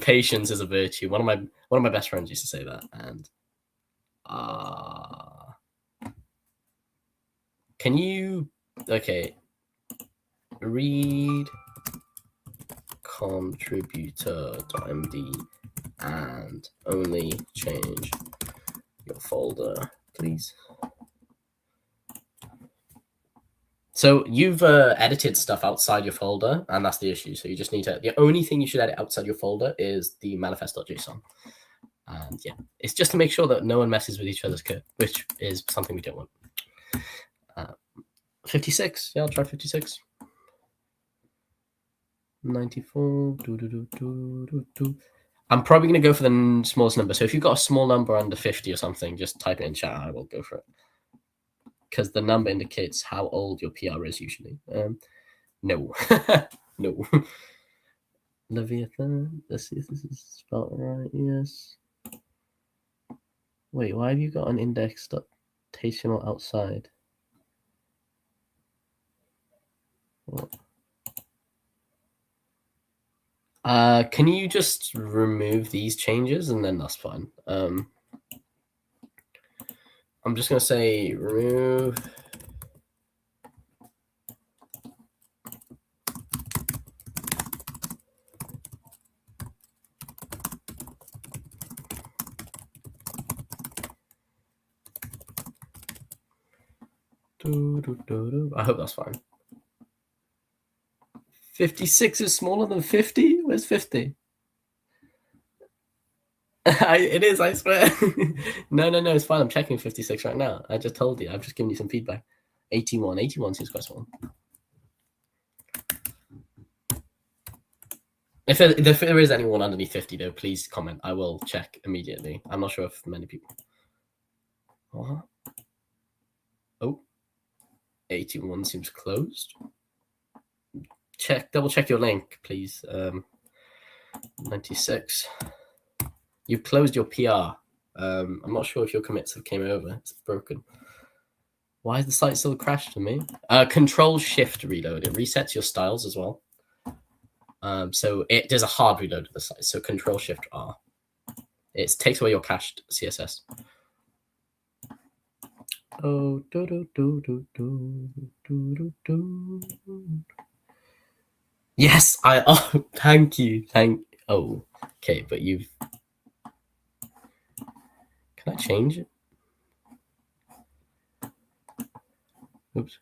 Patience is a virtue. One of my best friends used to say that, and can you read contributor.md and only change your folder, please? So you've edited stuff outside your folder, and that's the issue. So you just need to. The only thing you should edit outside your folder is the manifest.json. And yeah, it's just to make sure that no one messes with each other's code, which is something we don't want. 56. Yeah, I'll try 56. 94. I'm probably going to go for the smallest number. So if you've got a small number under 50 or something, just type it in chat. I will go for it. Because the number indicates how old your PR is usually. No. No. Leviathan. Let's see if this is spelled right. Yes. Wait, why have you got an index.html outside? What? Can you just remove these changes and then that's fine. I'm just going to say remove. I hope that's fine. 56 is smaller than 50? Where's 50? It is, I swear. No, it's fine. I'm checking 56 right now. I just told you. I've just given you some feedback. 81. 81 seems quite small. If there is anyone underneath 50, though, please comment. I will check immediately. I'm not sure if many people. What? Oh. 81 seems closed. Double check your link, please. 96. You've closed your PR. I'm not sure if your commits have came over. It's broken. Why is the site still crashed to me? Control Shift reload. It resets your styles as well. So there's a hard reload of the site. So Control Shift R. It takes away your cached CSS. Oh, yes, thank you. Okay, but you've. Can I change it? Oops.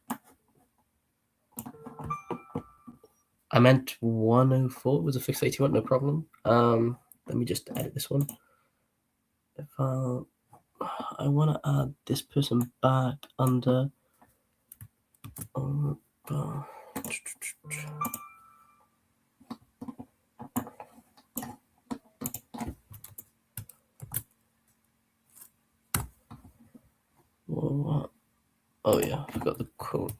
I meant 104. It was a fixed 81, no problem. Let me just edit this one. If I want to add this person back under. What? Oh yeah, I forgot the quote.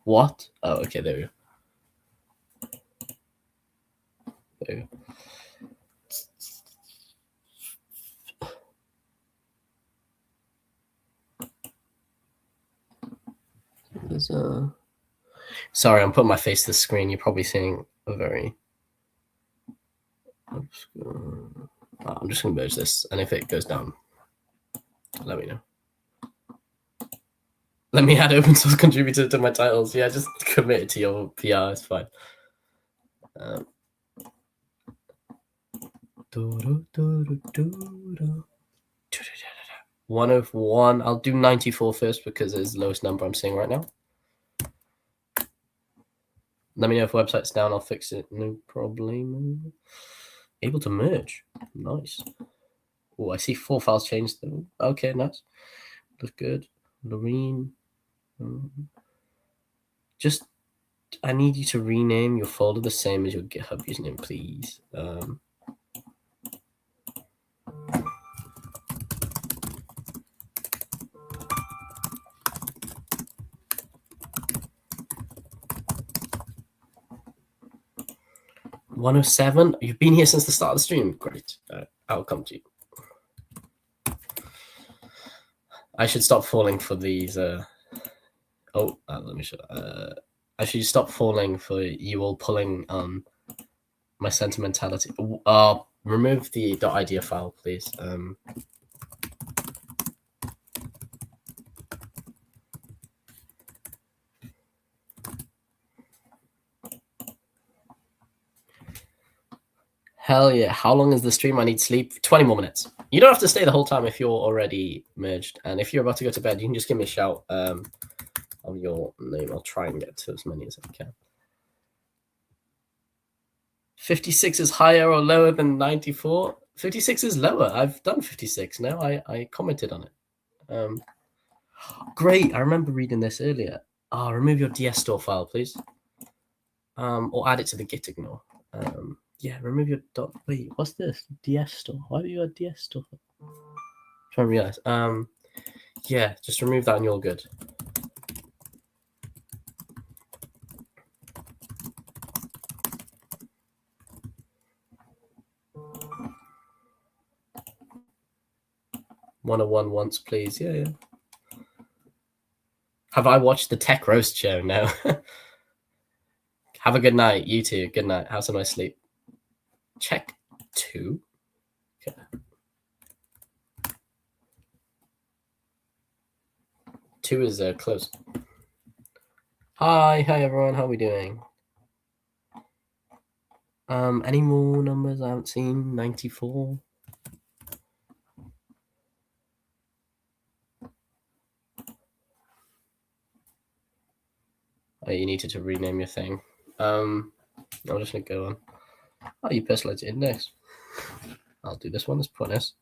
What? Oh, okay, there we go. There we go. There's Sorry, I'm putting my face to the screen. You're probably seeing a very. I'm just gonna merge this, and if it goes down, let me know. Let me add open source contributor to my titles. Yeah, just commit it to your PR. It's fine. 101. I'll do 94 first because it's the lowest number I'm seeing right now. Let me know if website's down. I'll fix it. No problem. Able to merge. Nice. Oh, I see 4 files changed though. Okay, nice. Looks good. Loreen. Just, I need you to rename your folder the same as your GitHub username, please. 107. You've been here since the start of the stream. Great. I'll come to you. I should stop falling for these. Let me show. I should stop falling for you all pulling my sentimentality. Remove the .idea file, please. 'Hell yeah. How long is the stream? I need sleep. 20 more minutes. You don't have to stay the whole time if you're already merged. And if you're about to go to bed, you can just give me a shout of your name. I'll try and get to as many as I can. 56 is higher or lower than 94? 56 is lower. I've done 56 now. I commented on it. Great. I remember reading this earlier. Remove your DS store file, please. Or add it to the git ignore. Yeah, remove your wait, what's this? DS store. Why do you got DS store? I'm trying to realize. Yeah, just remove that and you're good. One once, please. Yeah. Have I watched the Tech Roast show? No. Have a good night. You too. Good night. Have some nice sleep. Check 2. Okay. 2 is close. Hi everyone. How are we doing? Any more numbers I haven't seen? 94. Oh, you needed to rename your thing. I'm just gonna go on. Oh, you personalized your index. I'll do this one. Let's put this.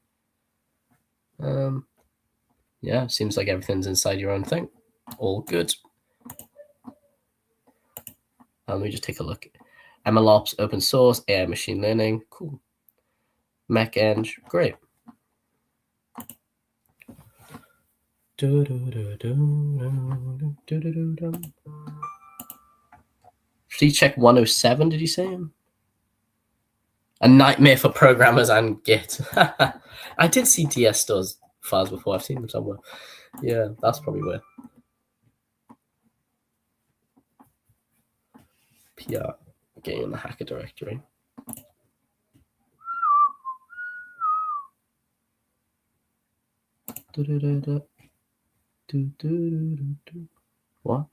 Yeah, seems like everything's inside your own thing. All good. Let me just take a look. MLOps, open source, AI machine learning. Cool. MechEng, great. Please check 107, did you say? A nightmare for programmers and Git. I did see DS stores files before. I've seen them somewhere. Yeah, that's probably where. PR, getting in the hacker directory. What?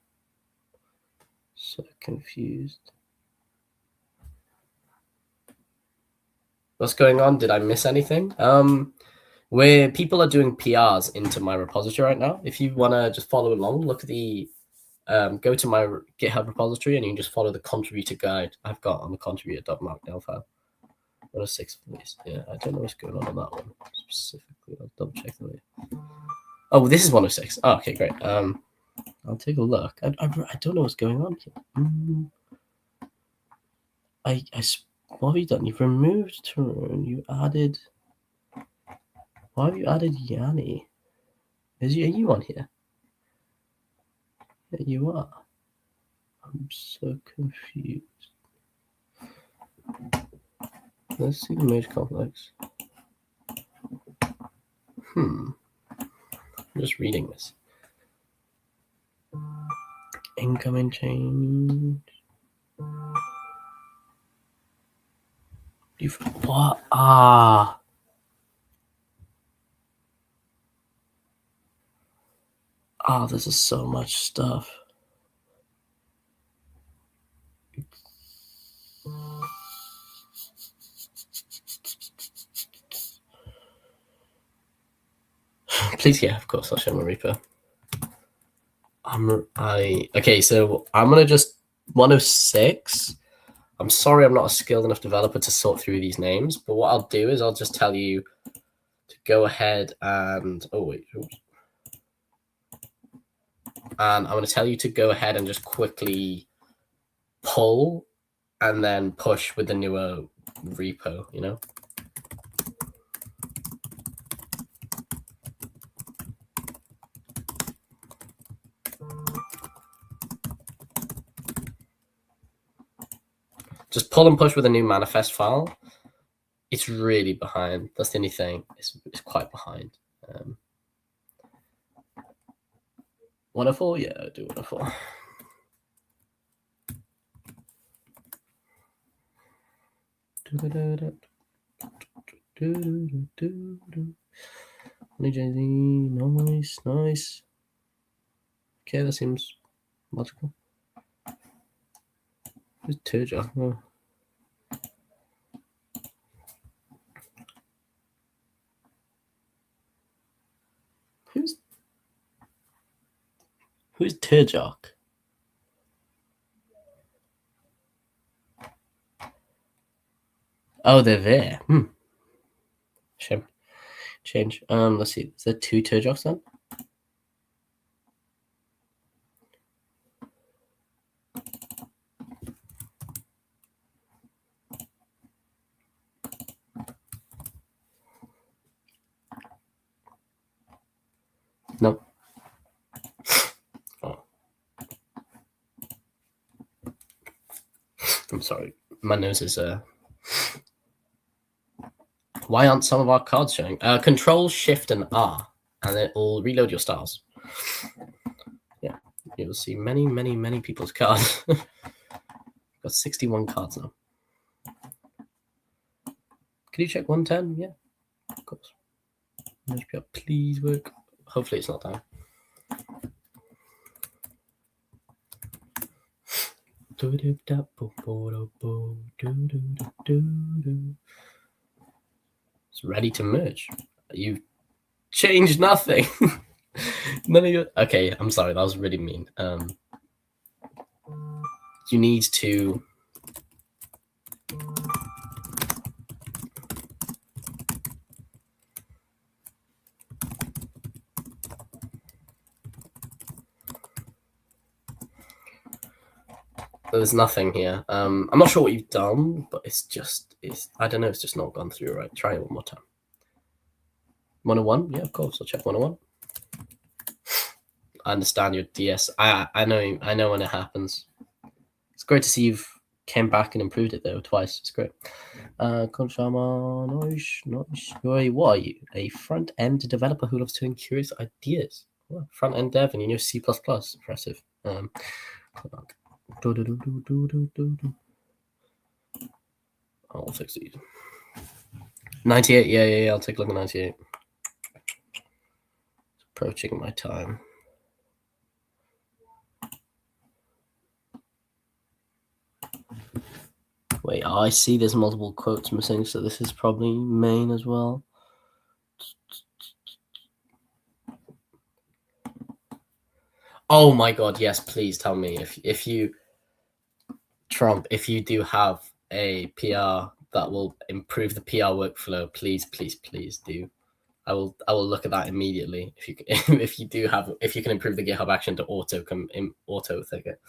So confused. What's going on? Did I miss anything? Where people are doing PRs into my repository right now. If you want to just follow along, look at the go to my GitHub repository and you can just follow the contributor guide I've got on the contributor.markdown file. 106 of these. Yeah, I don't know what's going on that one specifically. I'll double check the way. Oh, this is 106. Oh, okay, great. I'll take a look. I don't know what's going on here. What have you done? You've removed Tarun. You added. Why have you added Yanni? Are you on here? Yeah, you are. I'm so confused. Let's see the merge complex. I'm just reading this. Incoming change. What? This is so much stuff. Please, yeah, of course, I'll show my repo. Okay, so I'm gonna just 106. I'm sorry I'm not a skilled enough developer to sort through these names, but what I'll do is I'll just tell you to go ahead and... Oh, wait. Oops. And I'm going to tell you to go ahead and just quickly pull and then push with the newer repo, you know? Just pull and push with a new manifest file. It's really behind. That's the only thing. It's quite behind. 104? Yeah, I'll do 104. Nice, nice. Okay, that seems logical. Who's Turja? Oh. Who's Turjok? Oh, they're there. Shame. Change. Let's see. Is there 2 Turjoks then? Nope. Oh. I'm sorry. My nose is Why aren't some of our cards showing? Control, Shift, and R, and it will reload your styles. Yeah, you'll see many, many, many people's cards. Got 61 cards now. Can you check 110? Yeah, of course. Please work. Hopefully it's not down. It's ready to merge. You've changed nothing. None of your... Okay, I'm sorry. That was really mean. You need to... There's nothing here. I'm not sure what you've done, but it's I don't know, it's just not gone through right. Try it one more time. 101? Yeah, of course. I'll check 101. I understand your DS. I know when it happens. It's great to see you've came back and improved it though twice. It's great. Konshama, nice. What are you? A front-end developer who loves turning curious ideas. Well, front-end dev and you know C++. Impressive. I'll fix these. 98, yeah, I'll take a look at 98. It's approaching my time. Wait, I see there's multiple quotes missing, so this is probably main as well. Oh my god, yes, please tell me if you Trump, if you do have a PR that will improve the PR workflow, please do. I will look at that immediately. If you can improve the GitHub action to auto ticket.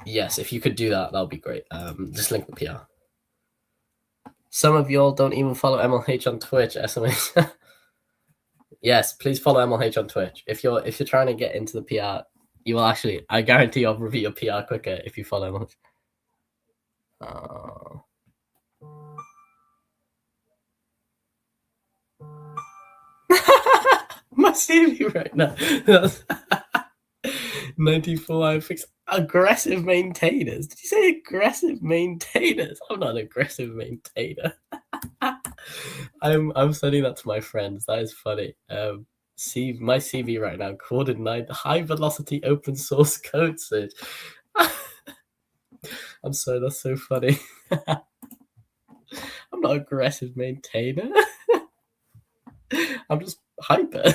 Yes, if you could do that, that would be great. Just link the PR. Some of y'all don't even follow MLH on Twitch. SMH. Yes, please follow MLH on Twitch. If you're trying to get into the PR, you will actually. I guarantee I'll review your PR quicker if you follow MLH. My CV right now. 94. I fixed aggressive maintainers. Did you say aggressive maintainers? I'm not an aggressive maintainer. I'm sending that to my friends. That is funny. See my CV right now. Quoted 9 high velocity open source code search. I'm sorry, that's so funny. I'm not aggressive maintainer. I'm just hyper.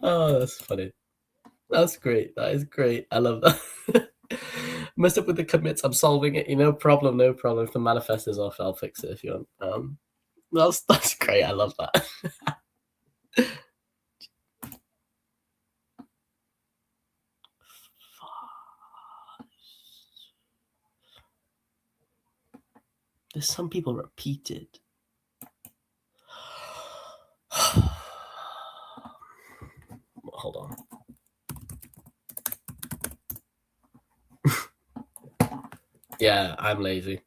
Oh, that's funny. That's great. That is great. I love that. Messed up with the commits. I'm solving it. No problem. No problem. If the manifest is off, I'll fix it if you want. That's great. I love that. There's some people repeated. Hold on. Yeah, I'm lazy.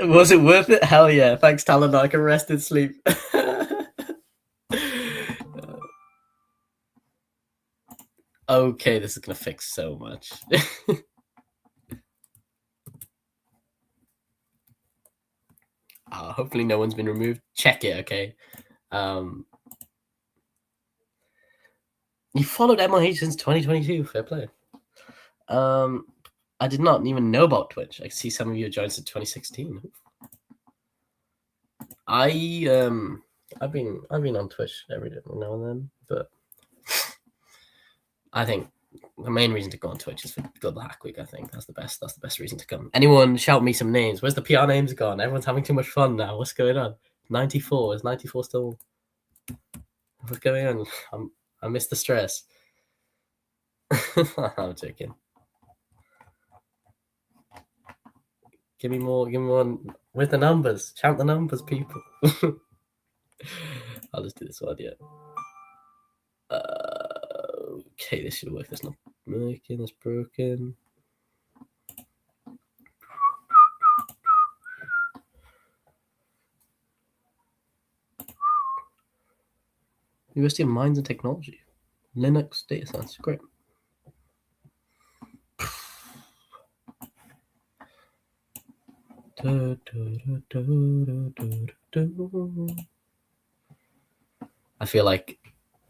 Was it worth it? Hell yeah. Thanks, Talon. I can rest in sleep. Okay, this is going to fix so much. Hopefully no one's been removed. Check it, okay? You followed MLH since 2022. Fair play. I did not even know about Twitch. I see some of you joined since 2016. I've been on Twitch every now and then, but I think the main reason to go on Twitch is for Global Hack Week. I think that's the best reason to come. Anyone shout me some names? Where's the PR names gone? Everyone's having too much fun now. What's going on? 94 is 94 still? What's going on? I miss the stress. I'm joking. Give me more with the numbers. Chant the numbers, people. I'll just do this one, yeah. Okay, this should work. That's not working. That's broken. University of Mines and Technology. Linux data science. Great. I feel like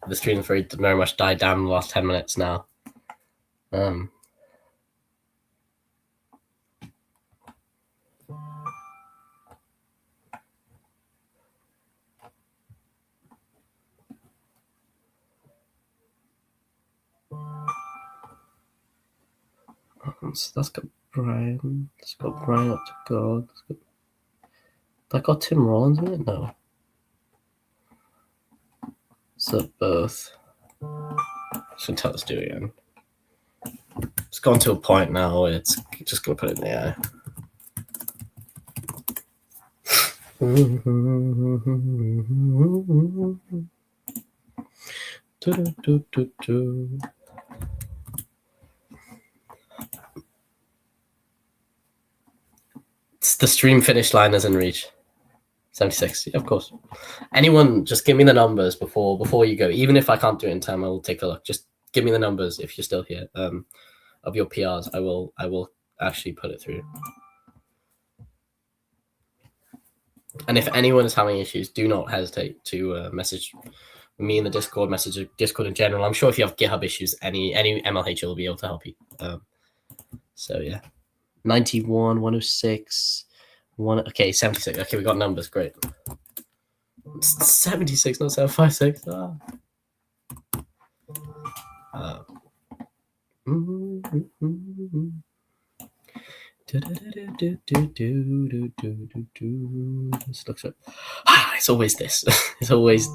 the stream's very much died down in the last 10 minutes now. So that's got Brian. That's got Brian up to God. That got Tim Rollins in it? No. So both. Should tell us to do it again. It's gone to a point now where it's just going to put it in the air. It's the stream finish line is in reach. 76, yeah, of course. Anyone, just give me the numbers before you go. Even if I can't do it in time, I will take a look. Just give me the numbers if you're still here of your PRs. I will actually put it through. And if anyone is having issues, do not hesitate to message me in the Discord, message Discord in general. I'm sure if you have GitHub issues, any MLH will be able to help you. So yeah, 91, 106. Okay, 76. Okay, we got numbers. Great. 76, not 756. This looks like it's always this. It's always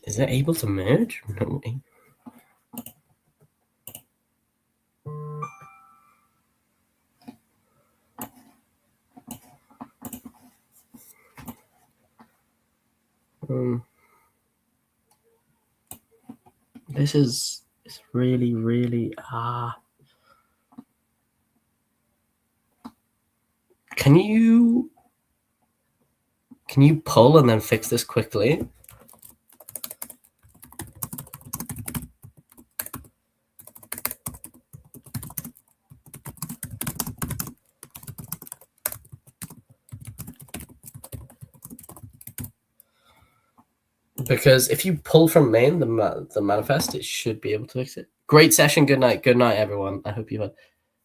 Is it able to merge? No. This is really, really Can you pull and then fix this quickly? Because if you pull from main the manifest, it should be able to fix it. Great session. Good night. Good night, everyone. I hope you had.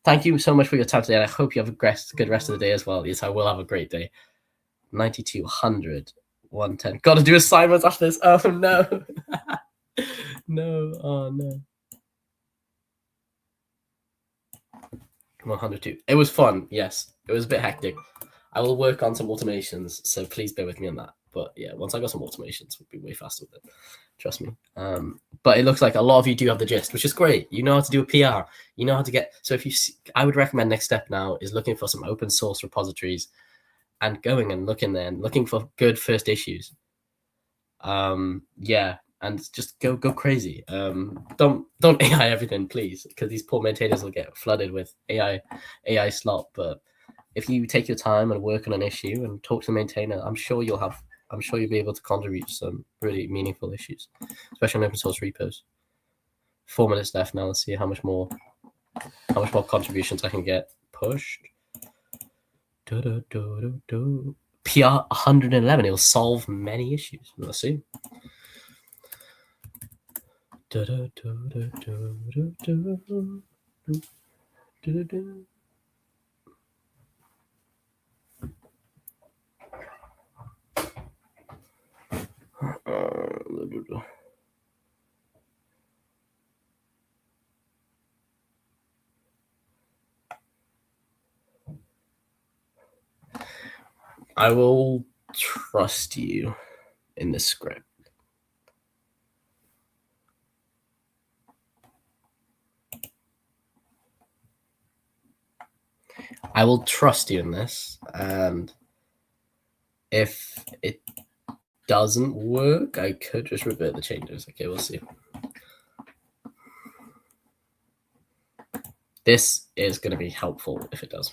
Thank you so much for your time today, and I hope you have a good rest of the day as well. Yes, I will have a great day. 92, 100, 110. Got to do assignments after this. Oh no. No. Oh no. 102. It was fun. Yes, it was a bit hectic. I will work on some automations, so please bear with me on that. But yeah, once I got some automations, we'll be way faster with it. Trust me. But it looks like a lot of you do have the gist, which is great. You know how to do a PR. You know how to get. So if you, I would recommend next step now is looking for some open source repositories, and going and looking there and looking for good first issues. Yeah, and just go crazy. Don't AI everything, please, because these poor maintainers will get flooded with AI slop. But if you take your time and work on an issue and talk to the maintainer, I'm sure you'll be able to contribute some really meaningful issues, especially on open source repos. 4 minutes left now. Let's see how much more contributions I can get pushed. PR 111. It will solve many issues. Let's see. I will trust you in this script. I will trust you in this, and if it doesn't work, I could just revert the changes. Okay, we'll see. This is going to be helpful if it does.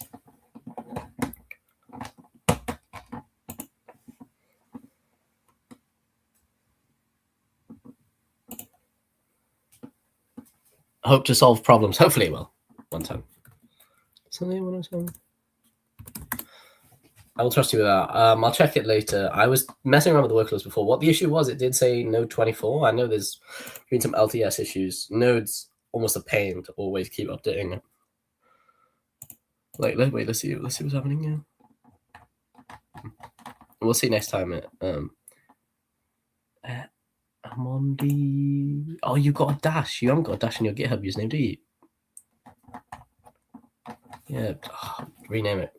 Hope to solve problems. Hopefully it will. One time. Something 107. I will trust you with that. I'll check it later. I was messing around with the workloads before. What the issue was, it did say node 24. I know there's been some LTS issues. Node's almost a pain to always keep updating it. Like, wait, let's see what's happening here. We'll see next time. I'm on the. Oh, you got a dash. You haven't got a dash in your GitHub username, do you? Yeah. Oh, rename it.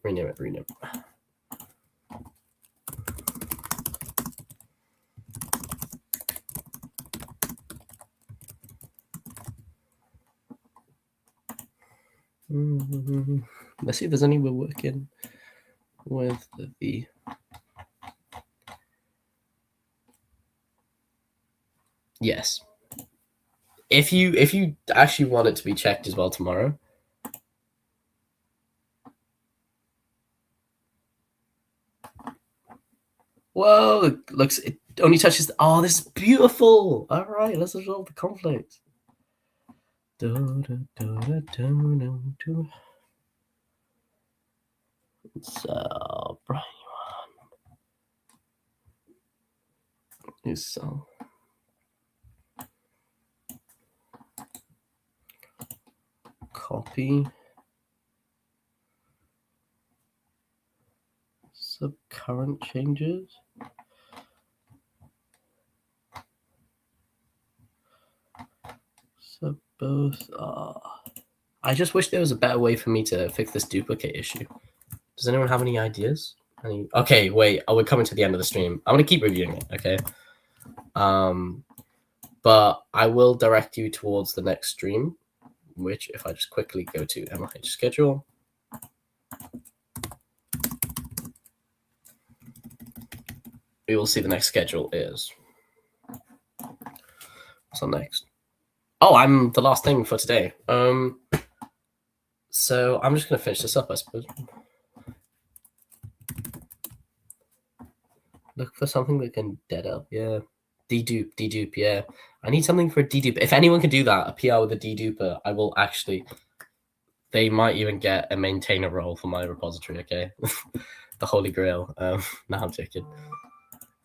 Let's see if there's any we're working with the. Yes. If you actually want it to be checked as well tomorrow. Whoa, it looks, it only touches. Oh, this is beautiful. All right, let's resolve the conflict. So, Brian, so. Copy. Subcurrent changes. So both are. I just wish there was a better way for me to fix this duplicate issue. Does anyone have any ideas? Okay, wait. Oh, we're coming to the end of the stream. I'm gonna keep reviewing it. Okay. But I will direct you towards the next stream, which if I just quickly go to MLH schedule. We will see the next schedule is. What's on next? Oh, I'm the last thing for today. So I'm just gonna finish this up, I suppose. Look for something that can dead up. Yeah. Dedupe, yeah. I need something for a dedupe. If anyone can do that, a PR with a deduper, I will actually. They might even get a maintainer role for my repository, okay? The Holy Grail. No, I'm joking.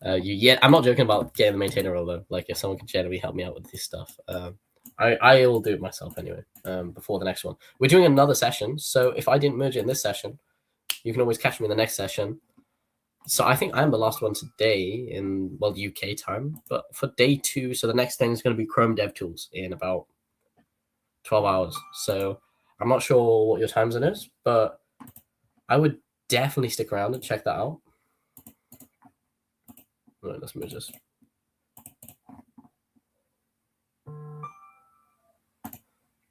I'm not joking about getting the maintainer role though. Like if someone can generally help me out with this stuff, I will do it myself anyway. Before the next one, we're doing another session. So if I didn't merge it in this session, you can always catch me in the next session. So I think I'm the last one today in UK time. But for day 2, so the next thing is going to be Chrome DevTools in about 12 hours. So I'm not sure what your time zone is, but I would definitely stick around and check that out. Right, let's move this.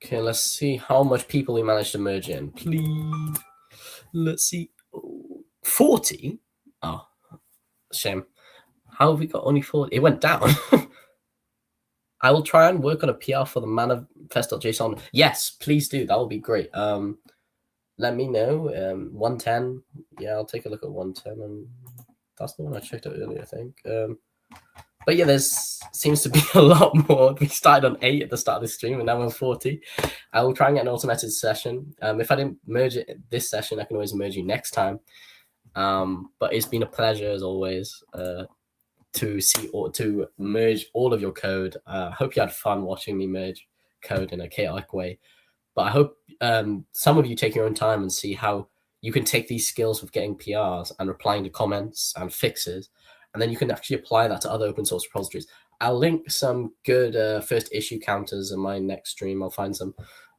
Okay, let's see how much people we managed to merge in. Please. Let's see. 40? Oh, shame. How have we got only 40? It went down. I will try and work on a PR for the manifest.json. Yes, please do. That will be great. Let me know. 110. Yeah, I'll take a look at 110. And that's the one I checked out earlier, I think. But yeah, there's seems to be a lot more. We started on 8 at the start of this stream, and now we're on 40. I will try and get an automated session. If I didn't merge it this session, I can always merge you next time. But it's been a pleasure as always to see or to merge all of your code. Hope you had fun watching me merge code in a chaotic way. But I hope some of you take your own time and see how you can take these skills of getting PRs and replying to comments and fixes, and then you can actually apply that to other open source repositories. I'll link some good first issue counters in my next stream. I'll find some.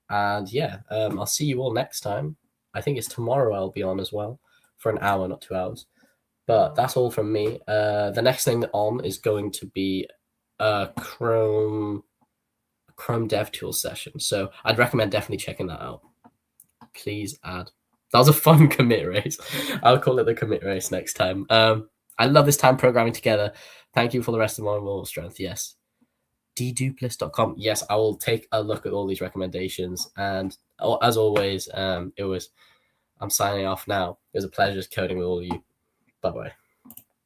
And yeah, I'll see you all next time. I think it's tomorrow I'll be on as well for an hour, not 2 hours. But that's all from me. The next thing on is going to be a Chrome DevTools session. So I'd recommend definitely checking that out. Please add. That was a fun commit race. I'll call it the commit race next time. I love this time programming together. Thank you for the rest of my moral strength. Yes. dduplis.com. Yes, I will take a look at all these recommendations. And as always, I'm signing off now. It was a pleasure coding with all of you. Bye-bye.